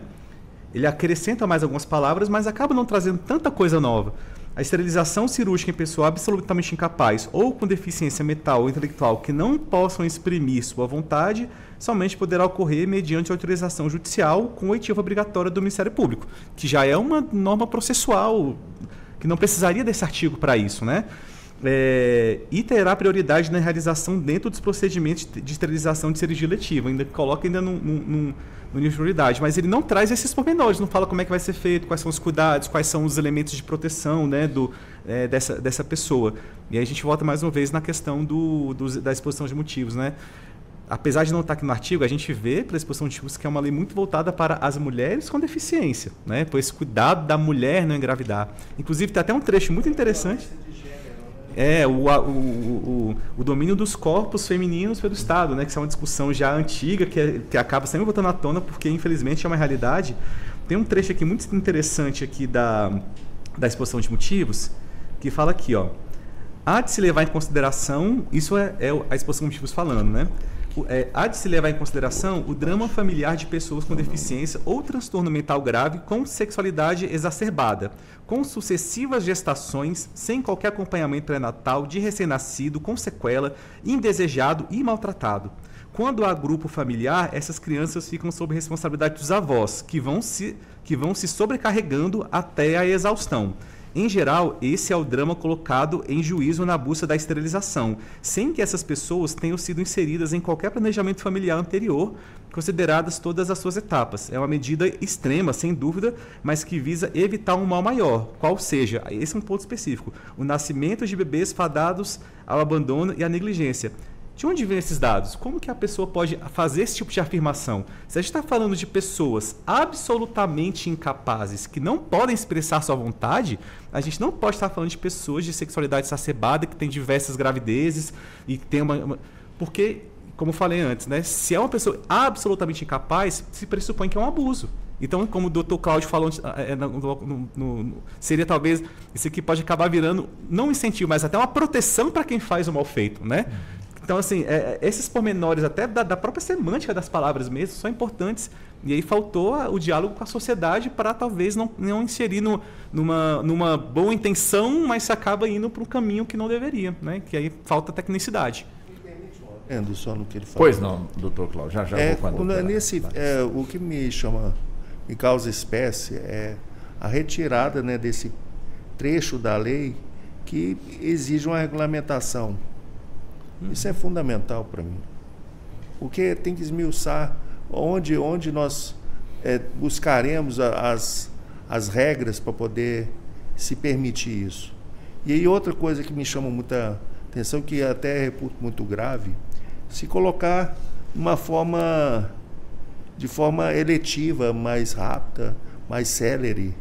Speaker 5: Ele acrescenta mais algumas palavras, mas acaba não trazendo tanta coisa nova. A esterilização cirúrgica em pessoa absolutamente incapaz ou com deficiência mental ou intelectual que não possam exprimir sua vontade somente poderá ocorrer mediante autorização judicial com oitiva obrigatória do Ministério Público, que já é uma norma processual, que não precisaria desse artigo para isso, né? E terá prioridade na realização dentro dos procedimentos de esterilização de cirurgia letiva, coloca no nível de prioridade, mas ele não traz esses pormenores, não fala como é que vai ser feito, quais são os cuidados, quais são os elementos de proteção, né, dessa pessoa. E aí a gente volta mais uma vez na questão da exposição de motivos, né? Apesar de não estar aqui no artigo, a gente vê pela exposição de motivos que é uma lei muito voltada para as mulheres com deficiência, né? Por esse cuidado da mulher não engravidar. Inclusive tem até um trecho muito interessante. O domínio dos corpos femininos pelo Estado, né? Que é uma discussão já antiga, que acaba sempre voltando à tona, porque infelizmente é uma realidade. Tem um trecho aqui muito interessante aqui da exposição de motivos, que fala aqui, ó: há de se levar em consideração, isso é a exposição de motivos falando, né? Há de se levar em consideração o drama familiar de pessoas com deficiência ou transtorno mental grave com sexualidade exacerbada, com sucessivas gestações, sem qualquer acompanhamento pré-natal, de recém-nascido, com sequela, indesejado e maltratado. Quando há grupo familiar, essas crianças ficam sob responsabilidade dos avós, que vão se sobrecarregando até a exaustão. Em geral, esse é o drama colocado em juízo na busca da esterilização, sem que essas pessoas tenham sido inseridas em qualquer planejamento familiar anterior, consideradas todas as suas etapas. É uma medida extrema, sem dúvida, mas que visa evitar um mal maior, qual seja, esse é um ponto específico, o nascimento de bebês fadados ao abandono e à negligência. De onde vêm esses dados? Como que a pessoa pode fazer esse tipo de afirmação? Se a gente está falando de pessoas absolutamente incapazes, que não podem expressar sua vontade, a gente não pode estar falando de pessoas de sexualidade exacerbada, que têm diversas gravidezes e que tem Porque, como eu falei antes, né, se é uma pessoa absolutamente incapaz, se pressupõe que é um abuso. Então, como o Dr. Cláudio falou, seria talvez, isso aqui pode acabar virando, não um incentivo, mas até uma proteção para quem faz o mal feito, né? Então, assim, esses pormenores até da própria semântica das palavras mesmo são importantes. E aí faltou o diálogo com a sociedade para talvez não inserir numa boa intenção, mas se acaba indo para um caminho que não deveria, né? Que aí falta tecnicidade.
Speaker 4: Só no que ele falou.
Speaker 3: Pois não, doutor Cláudio, já vou com a doutora.
Speaker 4: O que me causa espécie é a retirada, né, desse trecho da lei que exige uma regulamentação. Isso é fundamental para mim, porque tem que esmiuçar onde nós buscaremos as regras para poder se permitir isso. E aí outra coisa que me chama muita atenção, que até reputo muito grave, se colocar de forma eletiva, mais rápida, mais célere,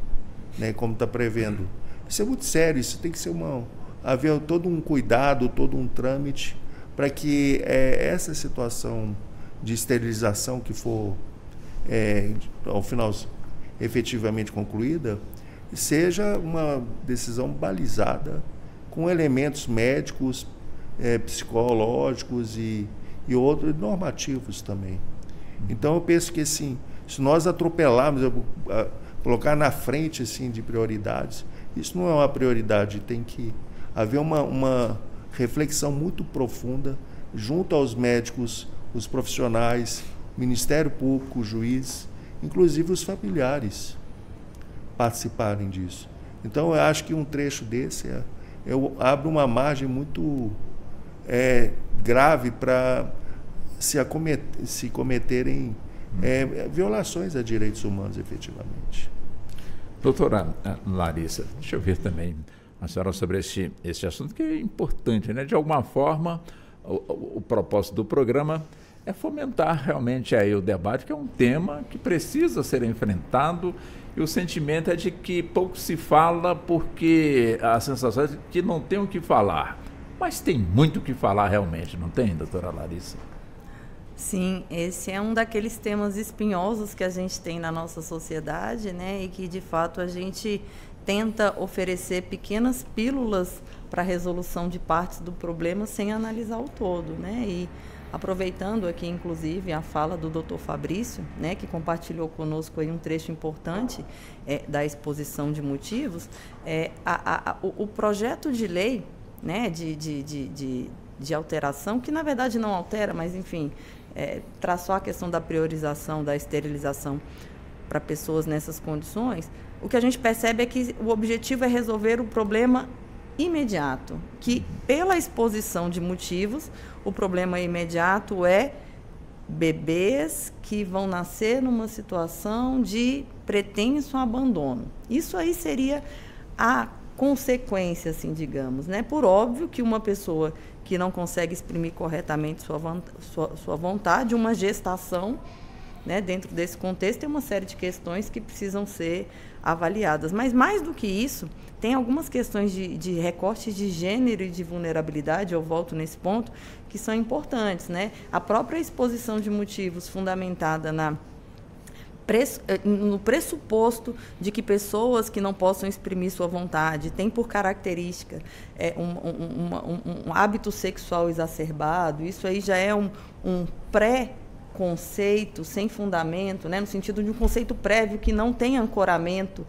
Speaker 4: né, como está prevendo. Isso é muito sério, isso tem que ser haver todo um cuidado, todo um trâmite, para que essa situação de esterilização que for, ao final, efetivamente concluída, seja uma decisão balizada com elementos médicos, psicológicos e outros normativos também. Então, eu penso que, assim, se nós atropelarmos, colocar na frente, assim, de prioridades, isso não é uma prioridade, tem que haver uma reflexão muito profunda junto aos médicos, os profissionais, Ministério Público, o juiz, inclusive os familiares participarem disso. Então, eu acho que um trecho desse abre uma margem muito grave para se cometerem violações a direitos humanos, efetivamente.
Speaker 3: Doutora Larissa, deixa eu ver também a senhora sobre esse assunto, que é importante, né? De alguma forma, o propósito do programa é fomentar realmente aí o debate, que é um tema que precisa ser enfrentado, e o sentimento é de que pouco se fala porque a sensação é de que não tem o que falar. Mas tem muito o que falar realmente, não tem, doutora Larissa?
Speaker 6: Sim, esse é um daqueles temas espinhosos que a gente tem na nossa sociedade, né? E que, de fato, a gente tenta oferecer pequenas pílulas para a resolução de partes do problema sem analisar o todo, né? E aproveitando aqui, inclusive, a fala do Dr. Fabrício, né, que compartilhou conosco aí um trecho importante da exposição de motivos, o projeto de lei, né, de alteração, que na verdade não altera, mas enfim, traçou a questão da priorização da esterilização para pessoas nessas condições, o que a gente percebe é que o objetivo é resolver o problema imediato, que pela exposição de motivos, o problema imediato é bebês que vão nascer numa situação de pretenso abandono. Isso aí seria a consequência, assim, digamos, né? Por óbvio que uma pessoa que não consegue exprimir corretamente sua vontade, uma gestação, né, dentro desse contexto, tem uma série de questões que precisam ser avaliadas. Mas, mais do que isso, tem algumas questões de recorte de gênero e de vulnerabilidade, eu volto nesse ponto, que são importantes, né? A própria exposição de motivos fundamentada no pressuposto de que pessoas que não possam exprimir sua vontade têm por característica um hábito sexual exacerbado, isso aí já é um pré-conceito sem fundamento, né, no sentido de um conceito prévio que não tem ancoramento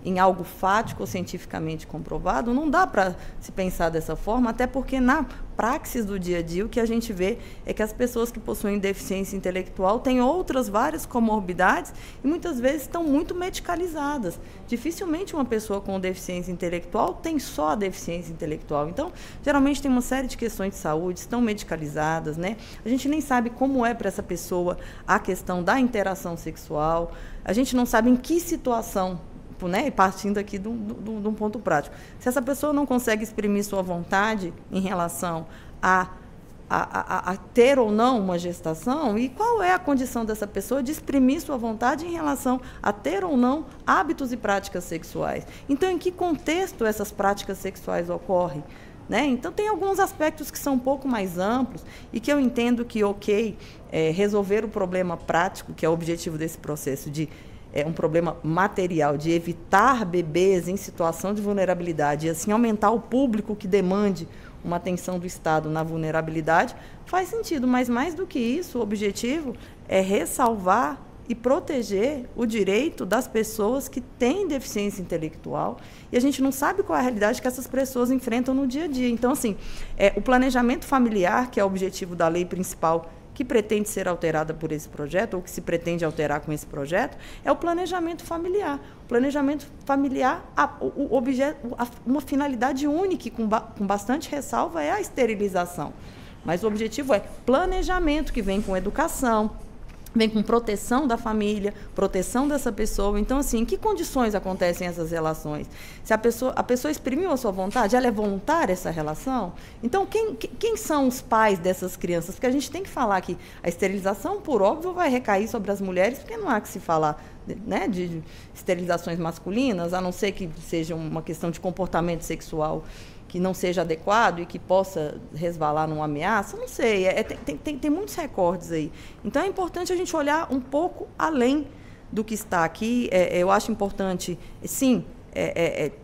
Speaker 6: em algo fático ou cientificamente comprovado. Não dá para se pensar dessa forma, até porque na praxis do dia a dia o que a gente vê é que as pessoas que possuem deficiência intelectual têm outras várias comorbidades e muitas vezes estão muito medicalizadas. Dificilmente uma pessoa com deficiência intelectual tem só a deficiência intelectual. Então, geralmente tem uma série de questões de saúde, estão medicalizadas, né? A gente nem sabe como é para essa pessoa a questão da interação sexual, a gente não sabe em que situação, né, partindo aqui de um ponto prático. Se essa pessoa não consegue exprimir sua vontade em relação a ter ou não uma gestação, e qual é a condição dessa pessoa de exprimir sua vontade em relação a ter ou não hábitos e práticas sexuais? Então, em que contexto essas práticas sexuais ocorrem? Né? Então, tem alguns aspectos que são um pouco mais amplos e que eu entendo que, resolver o problema prático, que é o objetivo desse processo um problema material, de evitar bebês em situação de vulnerabilidade e assim aumentar o público que demande uma atenção do Estado na vulnerabilidade, faz sentido. Mas, mais do que isso, o objetivo é ressalvar e proteger o direito das pessoas que têm deficiência intelectual, e a gente não sabe qual é a realidade que essas pessoas enfrentam no dia a dia. Então, assim, o planejamento familiar, que é o objetivo da lei principal, que pretende ser alterada por esse projeto, ou que se pretende alterar com esse projeto, é o planejamento familiar. O planejamento familiar, uma finalidade única, com bastante ressalva, é a esterilização. Mas o objetivo é planejamento, que vem com educação, vem com proteção da família, proteção dessa pessoa. Então, assim, em que condições acontecem essas relações? Se a pessoa exprimiu a sua vontade, ela é voluntária, essa relação? Então, quem são os pais dessas crianças? Porque a gente tem que falar que a esterilização, por óbvio, vai recair sobre as mulheres, porque não há que se falar, né, de esterilizações masculinas, a não ser que seja uma questão de comportamento sexual que não seja adequado e que possa resvalar numa ameaça, não sei, tem muitos recordes aí. Então, é importante a gente olhar um pouco além do que está aqui. Eu acho importante, sim,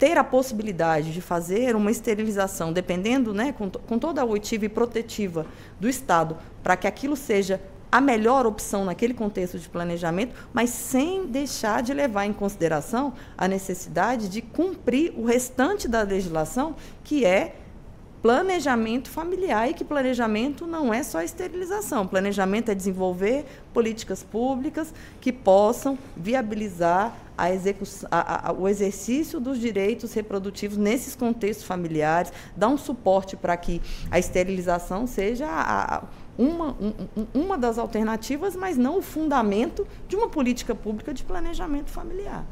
Speaker 6: ter a possibilidade de fazer uma esterilização, dependendo, né, com toda a oitiva e protetiva do Estado, para que aquilo seja a melhor opção naquele contexto de planejamento, mas sem deixar de levar em consideração a necessidade de cumprir o restante da legislação, que é planejamento familiar, e que planejamento não é só esterilização. Planejamento é desenvolver políticas públicas que possam viabilizar o exercício dos direitos reprodutivos nesses contextos familiares, dar um suporte para que a esterilização seja uma das alternativas, mas não o fundamento de uma política pública de planejamento familiar.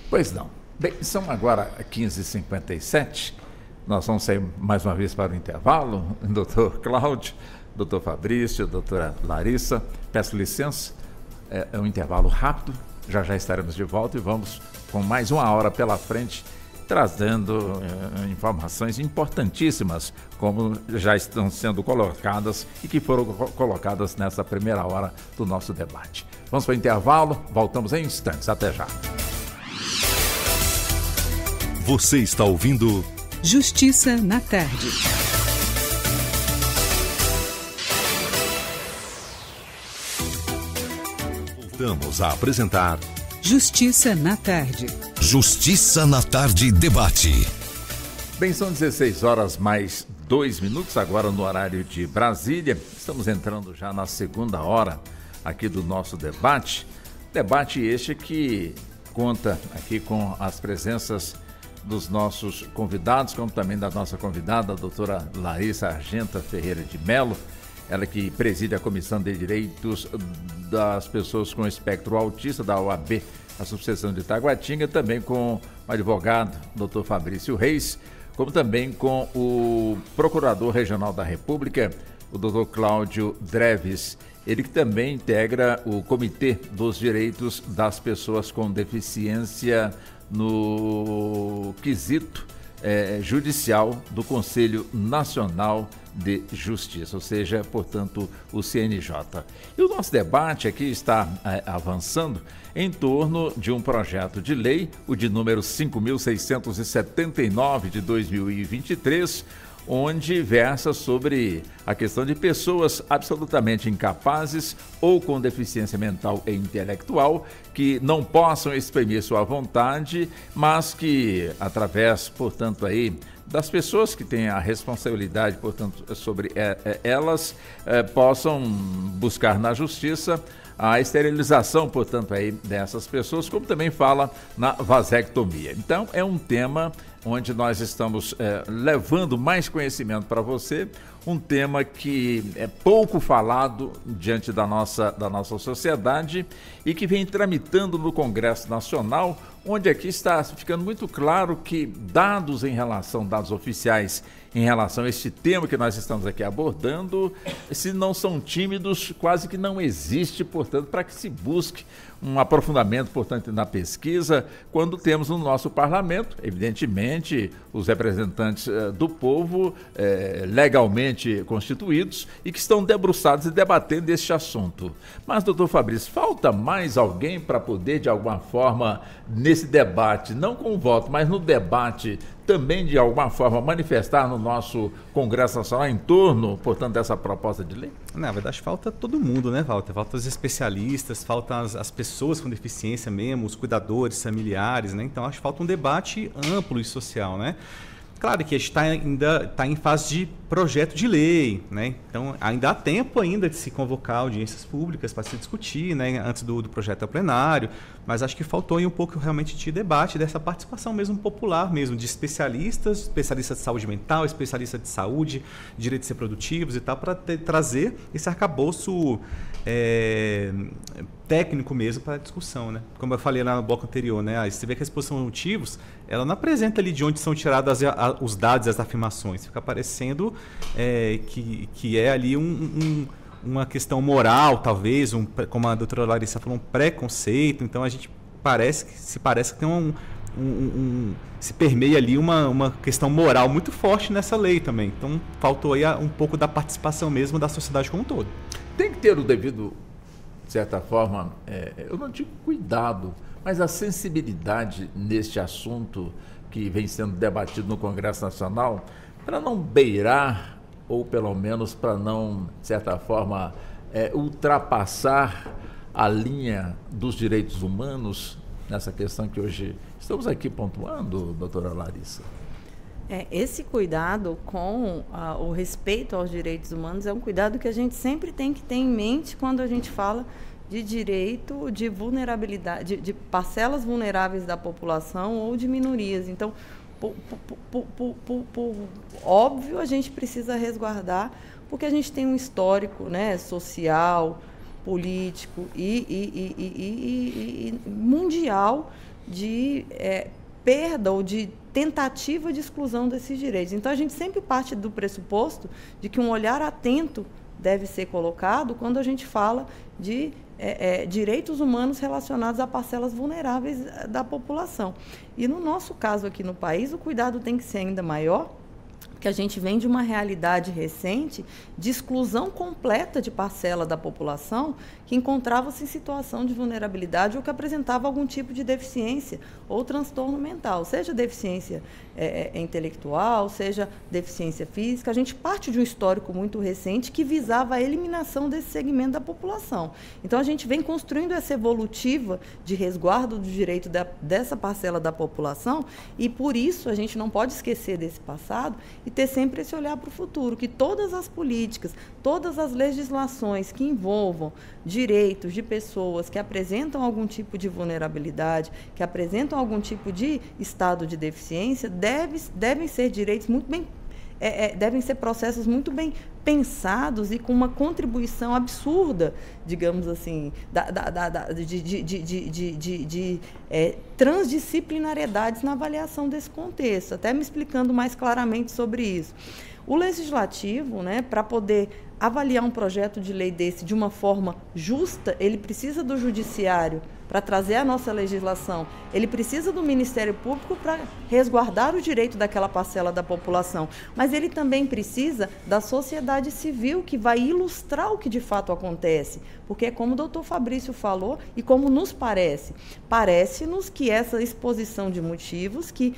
Speaker 3: Pois não. Bem, são agora 15h57. Nós vamos sair mais uma vez para o intervalo. Doutor Cláudio, doutor Fabrício, doutora Larissa, peço licença. É um intervalo rápido. Já estaremos de volta e vamos com mais uma hora pela frente, trazendo informações importantíssimas, como já estão sendo colocadas e que foram colocadas nessa primeira hora do nosso debate. Vamos para o intervalo, voltamos em instantes. Até já.
Speaker 1: Você está ouvindo
Speaker 2: Justiça na Tarde.
Speaker 1: Voltamos a apresentar
Speaker 2: Justiça na Tarde.
Speaker 1: Justiça na Tarde Debate.
Speaker 3: Bem, são 16h mais 2 minutos, agora no horário de Brasília. Estamos entrando já na segunda hora aqui do nosso debate. Debate este que conta aqui com as presenças dos nossos convidados, como também da nossa convidada, a doutora Larissa Argenta Ferreira de Mello, ela que preside a Comissão de Direitos das Pessoas com Espectro Autista da OAB, a subseção de Taguatinga, também com o advogado, doutor Fabrício Reis, como também com o Procurador Regional da República, o doutor Cláudio Dreves, ele que também integra o Comitê dos Direitos das Pessoas com Deficiência no quesito judicial do Conselho Nacional de Justiça, ou seja, portanto, o CNJ. E o nosso debate aqui está avançando em torno de um projeto de lei, o de número 5.679 de 2023, onde versa sobre a questão de pessoas absolutamente incapazes ou com deficiência mental e intelectual que não possam exprimir sua vontade, mas que, através, portanto, aí das pessoas que têm a responsabilidade, portanto, sobre elas, possam buscar na justiça a esterilização, portanto, aí dessas pessoas, como também fala na vasectomia. Então, é um tema onde nós estamos levando mais conhecimento para você, um tema que é pouco falado diante da nossa sociedade e que vem tramitando no Congresso Nacional, onde aqui está ficando muito claro que dados oficiais em relação a este tema que nós estamos aqui abordando, se não são tímidos, quase que não existe, portanto, para que se busque um aprofundamento, portanto, na pesquisa, quando temos no nosso parlamento, evidentemente, os representantes do povo legalmente constituídos e que estão debruçados e debatendo este assunto. Mas, doutor Fabrício, falta mais alguém para poder, de alguma forma, nesse debate, não com o voto, mas no debate, também, de alguma forma, manifestar no nosso Congresso Nacional em torno, portanto, dessa proposta de lei?
Speaker 5: Na verdade, falta todo mundo, né, Walter? Falta os especialistas, faltam as pessoas com deficiência mesmo, os cuidadores familiares, né? Então, acho que falta um debate amplo e social, né? Claro que a gente ainda está em fase de projeto de lei, né? Então ainda há tempo ainda de se convocar audiências públicas para se discutir, né? Antes do projeto ao plenário, mas acho que faltou aí um pouco realmente de debate, dessa participação mesmo popular, mesmo de especialistas de saúde mental, especialistas de saúde, direitos reprodutivos e tal, para trazer esse arcabouço técnico mesmo para a discussão, né? Como eu falei lá no bloco anterior, né? Você vê que a exposição de motivos, ela não apresenta ali de onde são tirados os dados e as afirmações, fica parecendo que é ali uma questão moral, talvez, como a doutora Larissa falou, um preconceito. Então a gente parece que tem se permeia ali uma questão moral muito forte nessa lei também. Então faltou aí um pouco da participação mesmo da sociedade como um todo.
Speaker 3: Tem que ter o devido, de certa forma, eu não digo cuidado, mas a sensibilidade neste assunto que vem sendo debatido no Congresso Nacional, para não beirar, ou pelo menos para não, de certa forma, ultrapassar a linha dos direitos humanos, nessa questão que hoje estamos aqui pontuando, doutora Larissa.
Speaker 6: Esse cuidado com o respeito aos direitos humanos é um cuidado que a gente sempre tem que ter em mente quando a gente fala de direito de vulnerabilidade, de parcelas vulneráveis da população ou de minorias. Então, por óbvio, a gente precisa resguardar, porque a gente tem um histórico, né, social, político e mundial de perda ou de tentativa de exclusão desses direitos. Então, a gente sempre parte do pressuposto de que um olhar atento deve ser colocado quando a gente fala de direitos humanos relacionados a parcelas vulneráveis da população. E no nosso caso aqui no país, o cuidado tem que ser ainda maior, porque a gente vem de uma realidade recente de exclusão completa de parcela da população que encontrava-se em situação de vulnerabilidade ou que apresentava algum tipo de deficiência ou transtorno mental, seja deficiência intelectual, seja deficiência física. A gente parte de um histórico muito recente que visava a eliminação desse segmento da população. Então, a gente vem construindo essa evolutiva de resguardo do direito dessa parcela da população e, por isso, a gente não pode esquecer desse passado e ter sempre esse olhar para o futuro, que todas as políticas, todas as legislações que envolvam direitos de pessoas que apresentam algum tipo de vulnerabilidade, que apresentam algum tipo de estado de deficiência, devem ser direitos muito bem, devem ser processos muito bem pensados e com uma contribuição absurda, digamos assim, de transdisciplinariedades na avaliação desse contexto, até me explicando mais claramente sobre isso. O legislativo, né, para poder avaliar um projeto de lei desse de uma forma justa, ele precisa do judiciário para trazer a nossa legislação, ele precisa do Ministério Público para resguardar o direito daquela parcela da população, mas ele também precisa da sociedade civil que vai ilustrar o que de fato acontece, porque é como o doutor Fabrício falou e como nos parece-nos que essa exposição de motivos que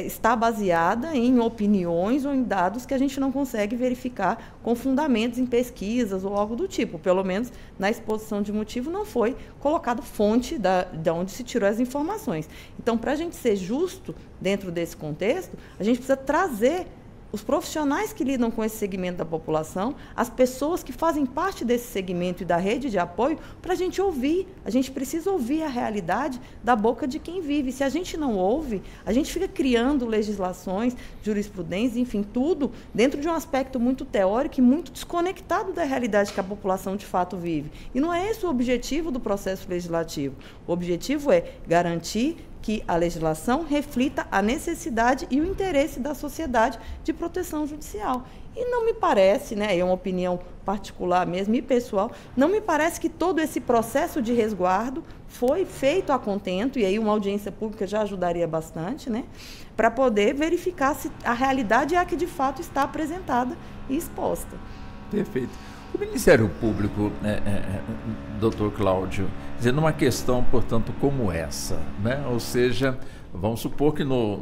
Speaker 6: está baseada em opiniões ou em dados que a gente não consegue verificar com fundamentos em pesquisas ou algo do tipo. Pelo menos na exposição de motivo não foi colocado fonte de onde se tirou as informações. Então, para a gente ser justo dentro desse contexto, a gente precisa trazer os profissionais que lidam com esse segmento da população, as pessoas que fazem parte desse segmento e da rede de apoio, para a gente ouvir. A gente precisa ouvir a realidade da boca de quem vive. Se a gente não ouve, a gente fica criando legislações, jurisprudência, enfim, tudo dentro de um aspecto muito teórico e muito desconectado da realidade que a população de fato vive. E não é esse o objetivo do processo legislativo. O objetivo é garantir que a legislação reflita a necessidade e o interesse da sociedade de proteção judicial. E não me parece, né, é uma opinião particular mesmo e pessoal, não me parece que todo esse processo de resguardo foi feito a contento, e aí uma audiência pública já ajudaria bastante, né, para poder verificar se a realidade é a que de fato está apresentada e exposta.
Speaker 3: Perfeito. O Ministério Público, doutor Cláudio, dizendo uma questão, portanto, como essa, né? Ou seja, vamos supor que no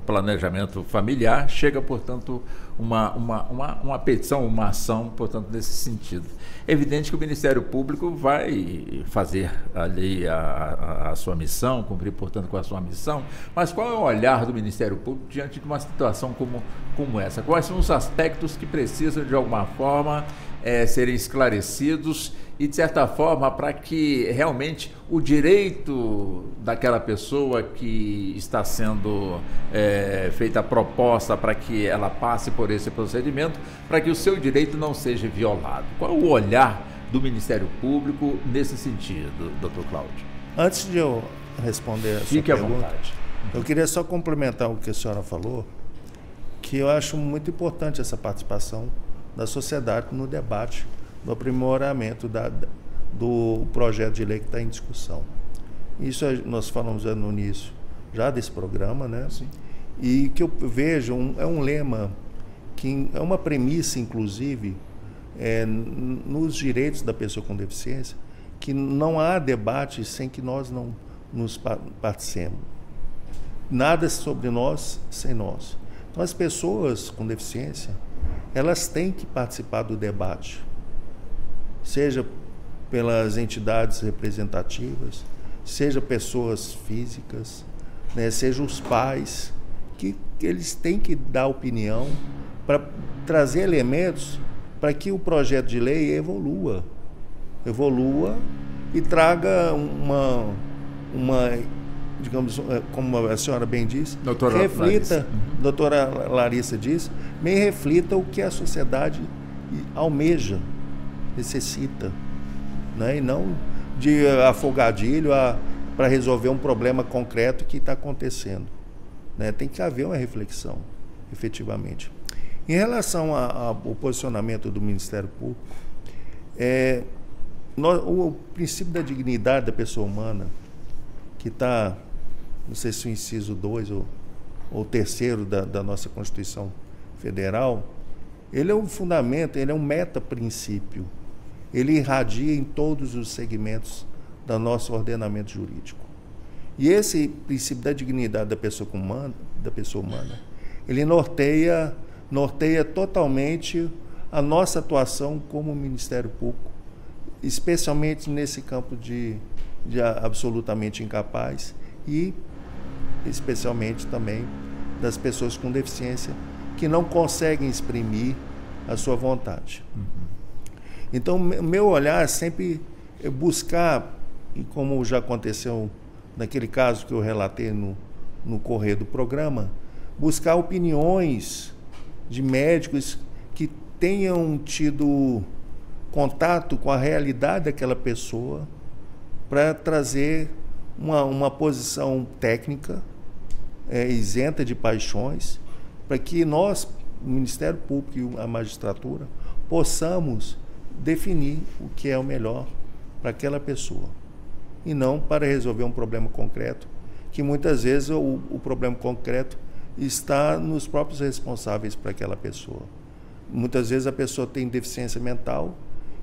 Speaker 3: planejamento familiar chega, portanto, uma petição, uma ação, portanto, nesse sentido. É evidente que o Ministério Público vai fazer ali a sua missão, cumprir, portanto, com a sua missão, mas qual é o olhar do Ministério Público diante de uma situação como essa? Quais são os aspectos que precisam, de alguma forma, serem esclarecidos e, de certa forma, para que realmente o direito daquela pessoa que está sendo feita a proposta para que ela passe por esse procedimento, para que o seu direito não seja violado? Qual é o olhar do Ministério Público nesse sentido, doutor Cláudio?
Speaker 4: Antes de eu responder a sua pergunta,
Speaker 3: à vontade.
Speaker 4: Eu queria só complementar o que a senhora falou, que eu acho muito importante essa participação da sociedade no debate do aprimoramento do projeto de lei que está em discussão. Isso nós falamos no início já desse programa, né?
Speaker 3: Sim.
Speaker 4: E que eu vejo é um lema, que é uma premissa, inclusive, nos direitos da pessoa com deficiência, que não há debate sem que nós não nos participemos. Nada sobre nós sem nós. Então, as pessoas com deficiência, elas têm que participar do debate, seja pelas entidades representativas, seja pessoas físicas, né, seja os pais, que eles têm que dar opinião para trazer elementos para que o projeto de lei evolua e traga uma digamos, como a senhora bem disse,
Speaker 3: Doutora
Speaker 4: reflita, doutora Larissa disse, bem reflita o que a sociedade almeja, necessita, né? E não de afogadilho para resolver um problema concreto que está acontecendo, né? Tem que haver uma reflexão, efetivamente. Em relação ao posicionamento do Ministério Público, o princípio da dignidade da pessoa humana, que está, não sei se o inciso 2 ou 3º da nossa Constituição Federal, ele é um fundamento, ele é um meta-princípio. Ele irradia em todos os segmentos do nosso ordenamento jurídico. E esse princípio da dignidade da pessoa humana, ele norteia totalmente a nossa atuação como Ministério Público, especialmente nesse campo de absolutamente incapaz e especialmente também das pessoas com deficiência que não conseguem exprimir a sua vontade. Então, meu olhar é sempre buscar, e como já aconteceu naquele caso que eu relatei no correr do programa, buscar opiniões de médicos que tenham tido contato com a realidade daquela pessoa para trazer uma posição técnica isenta de paixões, para que nós, o Ministério Público e a magistratura, possamos definir o que é o melhor para aquela pessoa e não para resolver um problema concreto, que muitas vezes o problema concreto está nos próprios responsáveis para aquela pessoa. Muitas vezes a pessoa tem deficiência mental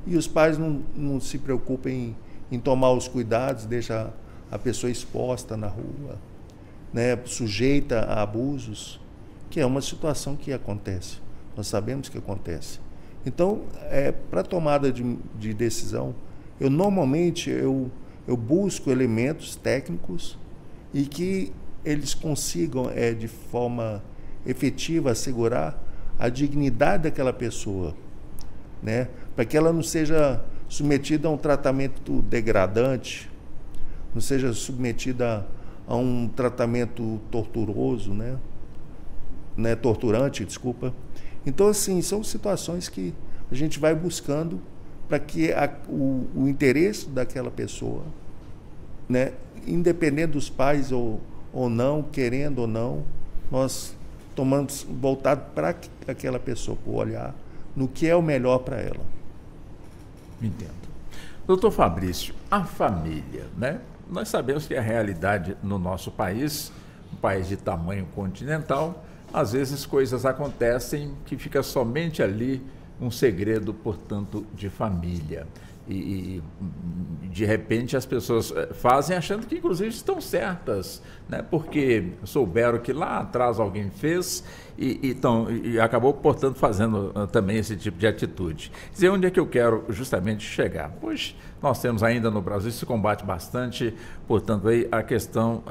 Speaker 4: e os pais não se preocupam em tomar os cuidados, deixa a pessoa exposta na rua, né, sujeita a abusos, que é uma situação que acontece. Nós sabemos que acontece. Então, para tomada de decisão, normalmente eu busco elementos técnicos e que eles consigam, de forma efetiva, assegurar a dignidade daquela pessoa, né? Para que ela não seja submetida a um tratamento degradante, não seja submetida a um tratamento torturoso, né? Torturante, desculpa. Então, assim, são situações que a gente vai buscando para que o interesse daquela pessoa, né, independente dos pais ou não, querendo ou não, nós tomamos voltado para aquela pessoa, para olhar no que é o melhor para ela.
Speaker 3: Entendo. Doutor Fabrício, a família, né? Nós sabemos que a realidade no nosso país, um país de tamanho continental, às vezes coisas acontecem que fica somente ali um segredo, portanto, de família. E de repente as pessoas fazem achando que inclusive estão certas, né? Porque souberam que lá atrás alguém fez e acabou, portanto, fazendo também esse tipo de atitude. Quer dizer, onde é que eu quero justamente chegar? Pois nós temos ainda no Brasil, se combate bastante, portanto, aí a questão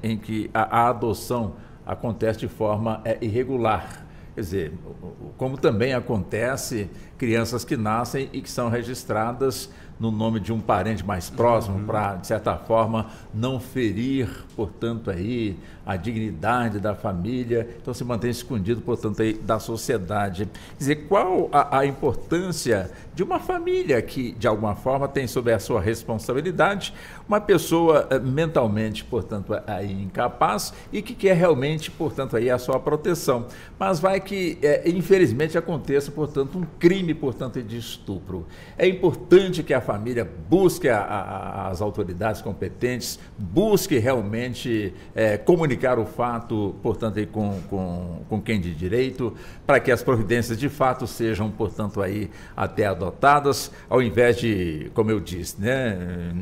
Speaker 3: em que a adoção acontece de forma irregular. Quer dizer, como também acontece crianças que nascem e que são registradas no nome de um parente mais próximo para, de certa forma, não ferir, portanto, aí a dignidade da família, então se mantém escondido, portanto, aí da sociedade. Quer dizer, qual a importância de uma família que, de alguma forma, tem sob a sua responsabilidade uma pessoa mentalmente, portanto, aí incapaz e que quer realmente, portanto, aí a sua proteção. Mas vai que, infelizmente, aconteça, portanto, um crime, portanto, de estupro. É importante que a família busque as autoridades competentes, busque realmente comunicar o fato, portanto, aí com quem de direito, para que as providências de fato sejam, portanto, aí até adotadas, ao invés de, como eu disse, né,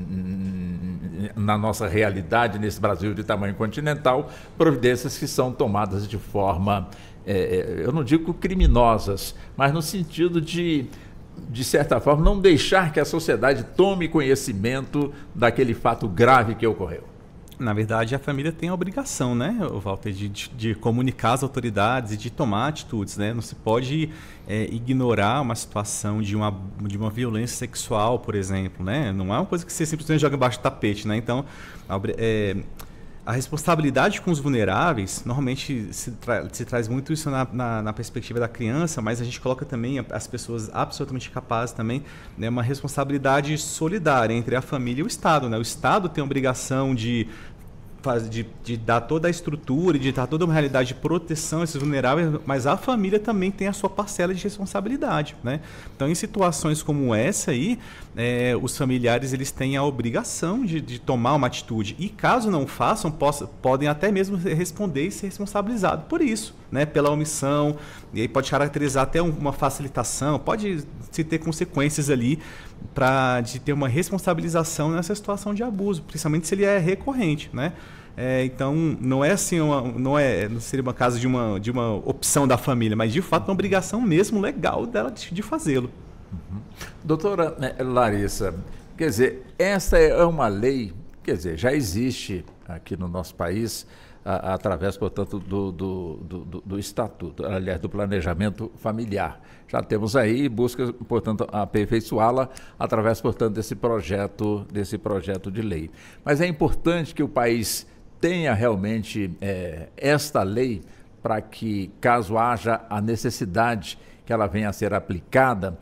Speaker 3: na nossa realidade, nesse Brasil de tamanho continental, providências que são tomadas de forma, eu não digo criminosas, mas no sentido de certa forma, não deixar que a sociedade tome conhecimento daquele fato grave que ocorreu.
Speaker 5: Na verdade, a família tem a obrigação, né, Walter, de comunicar às autoridades e de tomar atitudes, né? Não se pode ignorar uma situação de uma violência sexual, por exemplo, né? Não é uma coisa que você simplesmente joga embaixo do tapete, né? Então, A responsabilidade com os vulneráveis, normalmente se traz muito isso na perspectiva da criança, mas a gente coloca também as pessoas absolutamente capazes também, né, uma responsabilidade solidária entre a família e o Estado, né? O Estado tem a obrigação de dar toda a estrutura, de dar toda uma realidade de proteção a esses vulneráveis, mas a família também tem a sua parcela de responsabilidade, né? Então, em situações como essa aí, os familiares eles têm a obrigação de tomar uma atitude e, caso não façam, podem até mesmo responder e ser responsabilizados por isso, né? Pela omissão, e aí pode caracterizar até uma facilitação, pode se ter consequências ali de ter uma responsabilização nessa situação de abuso, principalmente se ele é recorrente, né? Então, não é assim, não seria uma caso de uma opção da família, mas de fato uma obrigação mesmo legal dela de fazê-lo.
Speaker 3: Uhum. Doutora Larissa, quer dizer, essa é uma lei, quer dizer, já existe aqui no nosso país, através, portanto, do Estatuto, aliás, do Planejamento Familiar. Já temos aí busca, portanto, aperfeiçoá-la através, portanto, desse projeto de lei. Mas é importante que o país tenha realmente esta lei para que, caso haja a necessidade que ela venha a ser aplicada,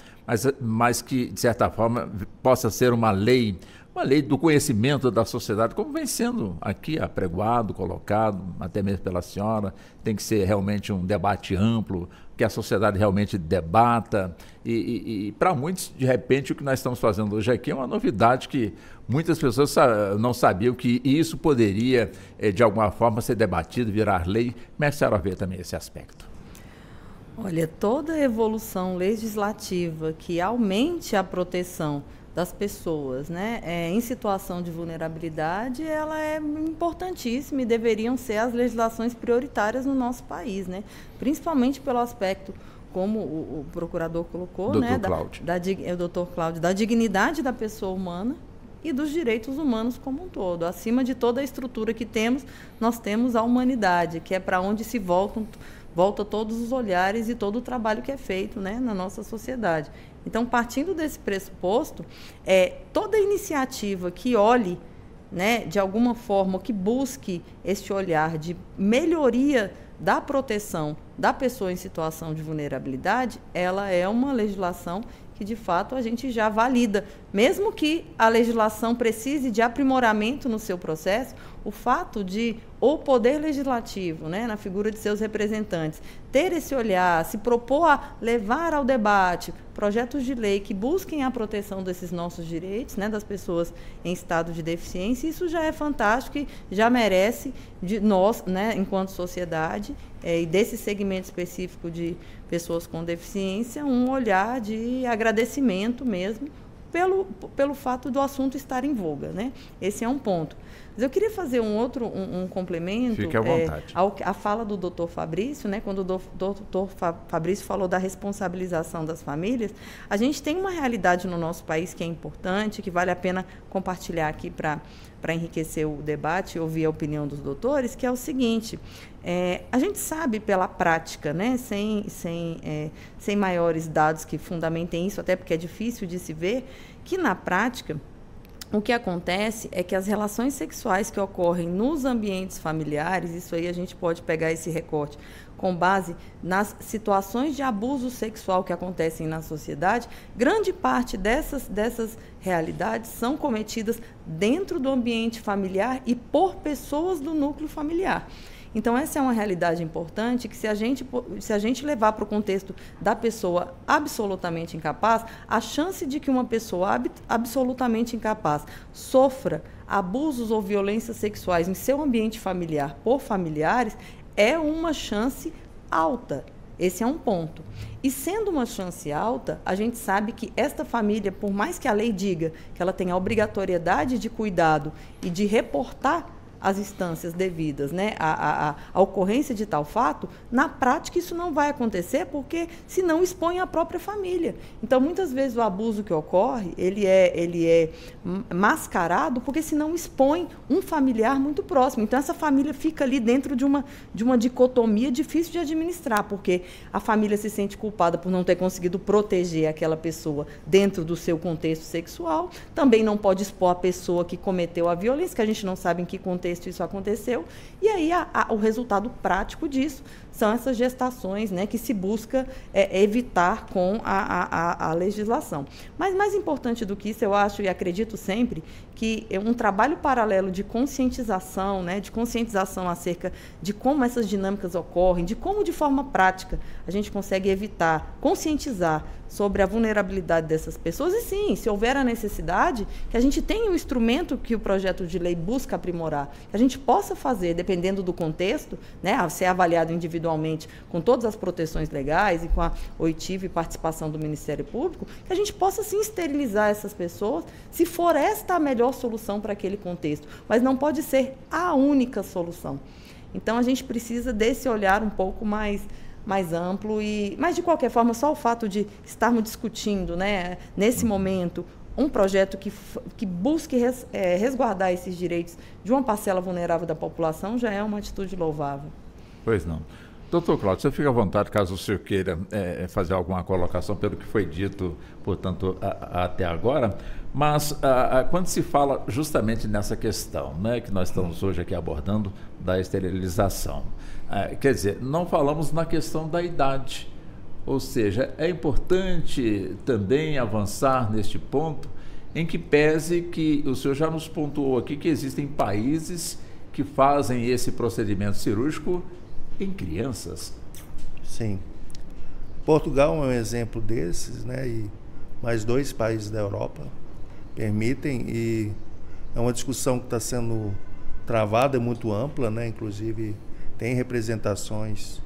Speaker 3: mas que, de certa forma, possa ser uma lei do conhecimento da sociedade, como vem sendo aqui apregoado, colocado, até mesmo pela senhora. Tem que ser realmente um debate amplo, que a sociedade realmente debata. E para muitos, de repente, o que nós estamos fazendo hoje aqui é uma novidade que muitas pessoas não sabiam que isso poderia, de alguma forma, ser debatido, virar lei. Como é que a senhora vê também esse aspecto?
Speaker 6: Olha, toda evolução legislativa que aumente a proteção das pessoas, né, em situação de vulnerabilidade, ela é importantíssima e deveriam ser as legislações prioritárias no nosso país, né, principalmente pelo aspecto, como o procurador colocou, né, o doutor Cláudio, da dignidade da pessoa humana e dos direitos humanos como um todo. Acima de toda a estrutura que temos, nós temos a humanidade, que é para onde se volta todos os olhares e todo o trabalho que é feito, né, na nossa sociedade. Então, partindo desse pressuposto, toda iniciativa que olhe, né, de alguma forma, que busque este olhar de melhoria da proteção da pessoa em situação de vulnerabilidade, ela é uma legislação que, de fato, a gente já valida. Mesmo que a legislação precise de aprimoramento no seu processo, o fato de o Poder Legislativo, né, na figura de seus representantes, ter esse olhar, se propor a levar ao debate projetos de lei que busquem a proteção desses nossos direitos, né, das pessoas em estado de deficiência, isso já é fantástico e já merece de nós, né, enquanto sociedade, e desse segmento específico de pessoas com deficiência, um olhar de agradecimento mesmo pelo fato do assunto estar em voga, né? Esse é um ponto. Mas eu queria fazer um complemento.
Speaker 3: Fique à vontade.
Speaker 6: À fala do doutor Fabrício, né? Quando o doutor Fabrício falou da responsabilização das famílias, a gente tem uma realidade no nosso país que é importante, que vale a pena compartilhar aqui para enriquecer o debate e ouvir a opinião dos doutores, que é o seguinte: a gente sabe pela prática, né, sem maiores dados que fundamentem isso, até porque é difícil de se ver, que na prática o que acontece é que as relações sexuais que ocorrem nos ambientes familiares, isso aí a gente pode pegar esse recorte com base nas situações de abuso sexual que acontecem na sociedade, grande parte dessas realidades são cometidas dentro do ambiente familiar e por pessoas do núcleo familiar. Então, essa é uma realidade importante que, se a gente levar para o contexto da pessoa absolutamente incapaz, a chance de que uma pessoa absolutamente incapaz sofra abusos ou violências sexuais em seu ambiente familiar por familiares é uma chance alta. Esse é um ponto. E sendo uma chance alta, a gente sabe que esta família, por mais que a lei diga que ela tem a obrigatoriedade de cuidado e de reportar as instâncias devidas, né, a ocorrência de tal fato, na prática isso não vai acontecer porque senão expõe a própria família. Então, muitas vezes o abuso que ocorre, ele é mascarado porque senão expõe um familiar muito próximo. Então, essa família fica ali dentro de uma dicotomia difícil de administrar, porque a família se sente culpada por não ter conseguido proteger aquela pessoa dentro do seu contexto sexual, também não pode expor a pessoa que cometeu a violência, que a gente não sabe em que contexto contexto isso aconteceu, e aí o resultado prático disso são essas gestações, né, que se busca evitar com a legislação. Mas mais importante do que isso, eu acho e acredito sempre, que um trabalho paralelo de conscientização, né, de conscientização acerca de como essas dinâmicas ocorrem, de como de forma prática a gente consegue evitar, conscientizar sobre a vulnerabilidade dessas pessoas, e sim, se houver a necessidade, que a gente tenha o instrumento que o projeto de lei busca aprimorar, que a gente possa fazer, dependendo do contexto, né, a ser avaliado individualmente com todas as proteções legais e com a oitiva e participação do Ministério Público, que a gente possa sim esterilizar essas pessoas, se for esta a melhor solução para aquele contexto, mas não pode ser a única solução. Então a gente precisa desse olhar um pouco mais amplo, mas de qualquer forma só o fato de estarmos discutindo, né, nesse momento um projeto que busque resguardar esses direitos de uma parcela vulnerável da população já é uma atitude louvável.
Speaker 3: Pois não. Doutor Cláudio, você fica à vontade caso o senhor queira fazer alguma colocação pelo que foi dito, portanto, até agora, mas quando se fala justamente nessa questão, né, que nós estamos hoje aqui abordando, da esterilização, quer dizer, não falamos na questão da idade, ou seja, é importante também avançar neste ponto, em que pese que o senhor já nos pontuou aqui que existem países que fazem esse procedimento cirúrgico em crianças.
Speaker 4: Sim. Portugal é um exemplo desses, né? E mais 2 países da Europa permitem, e é uma discussão que está sendo travada, é muito ampla, né? Inclusive tem representações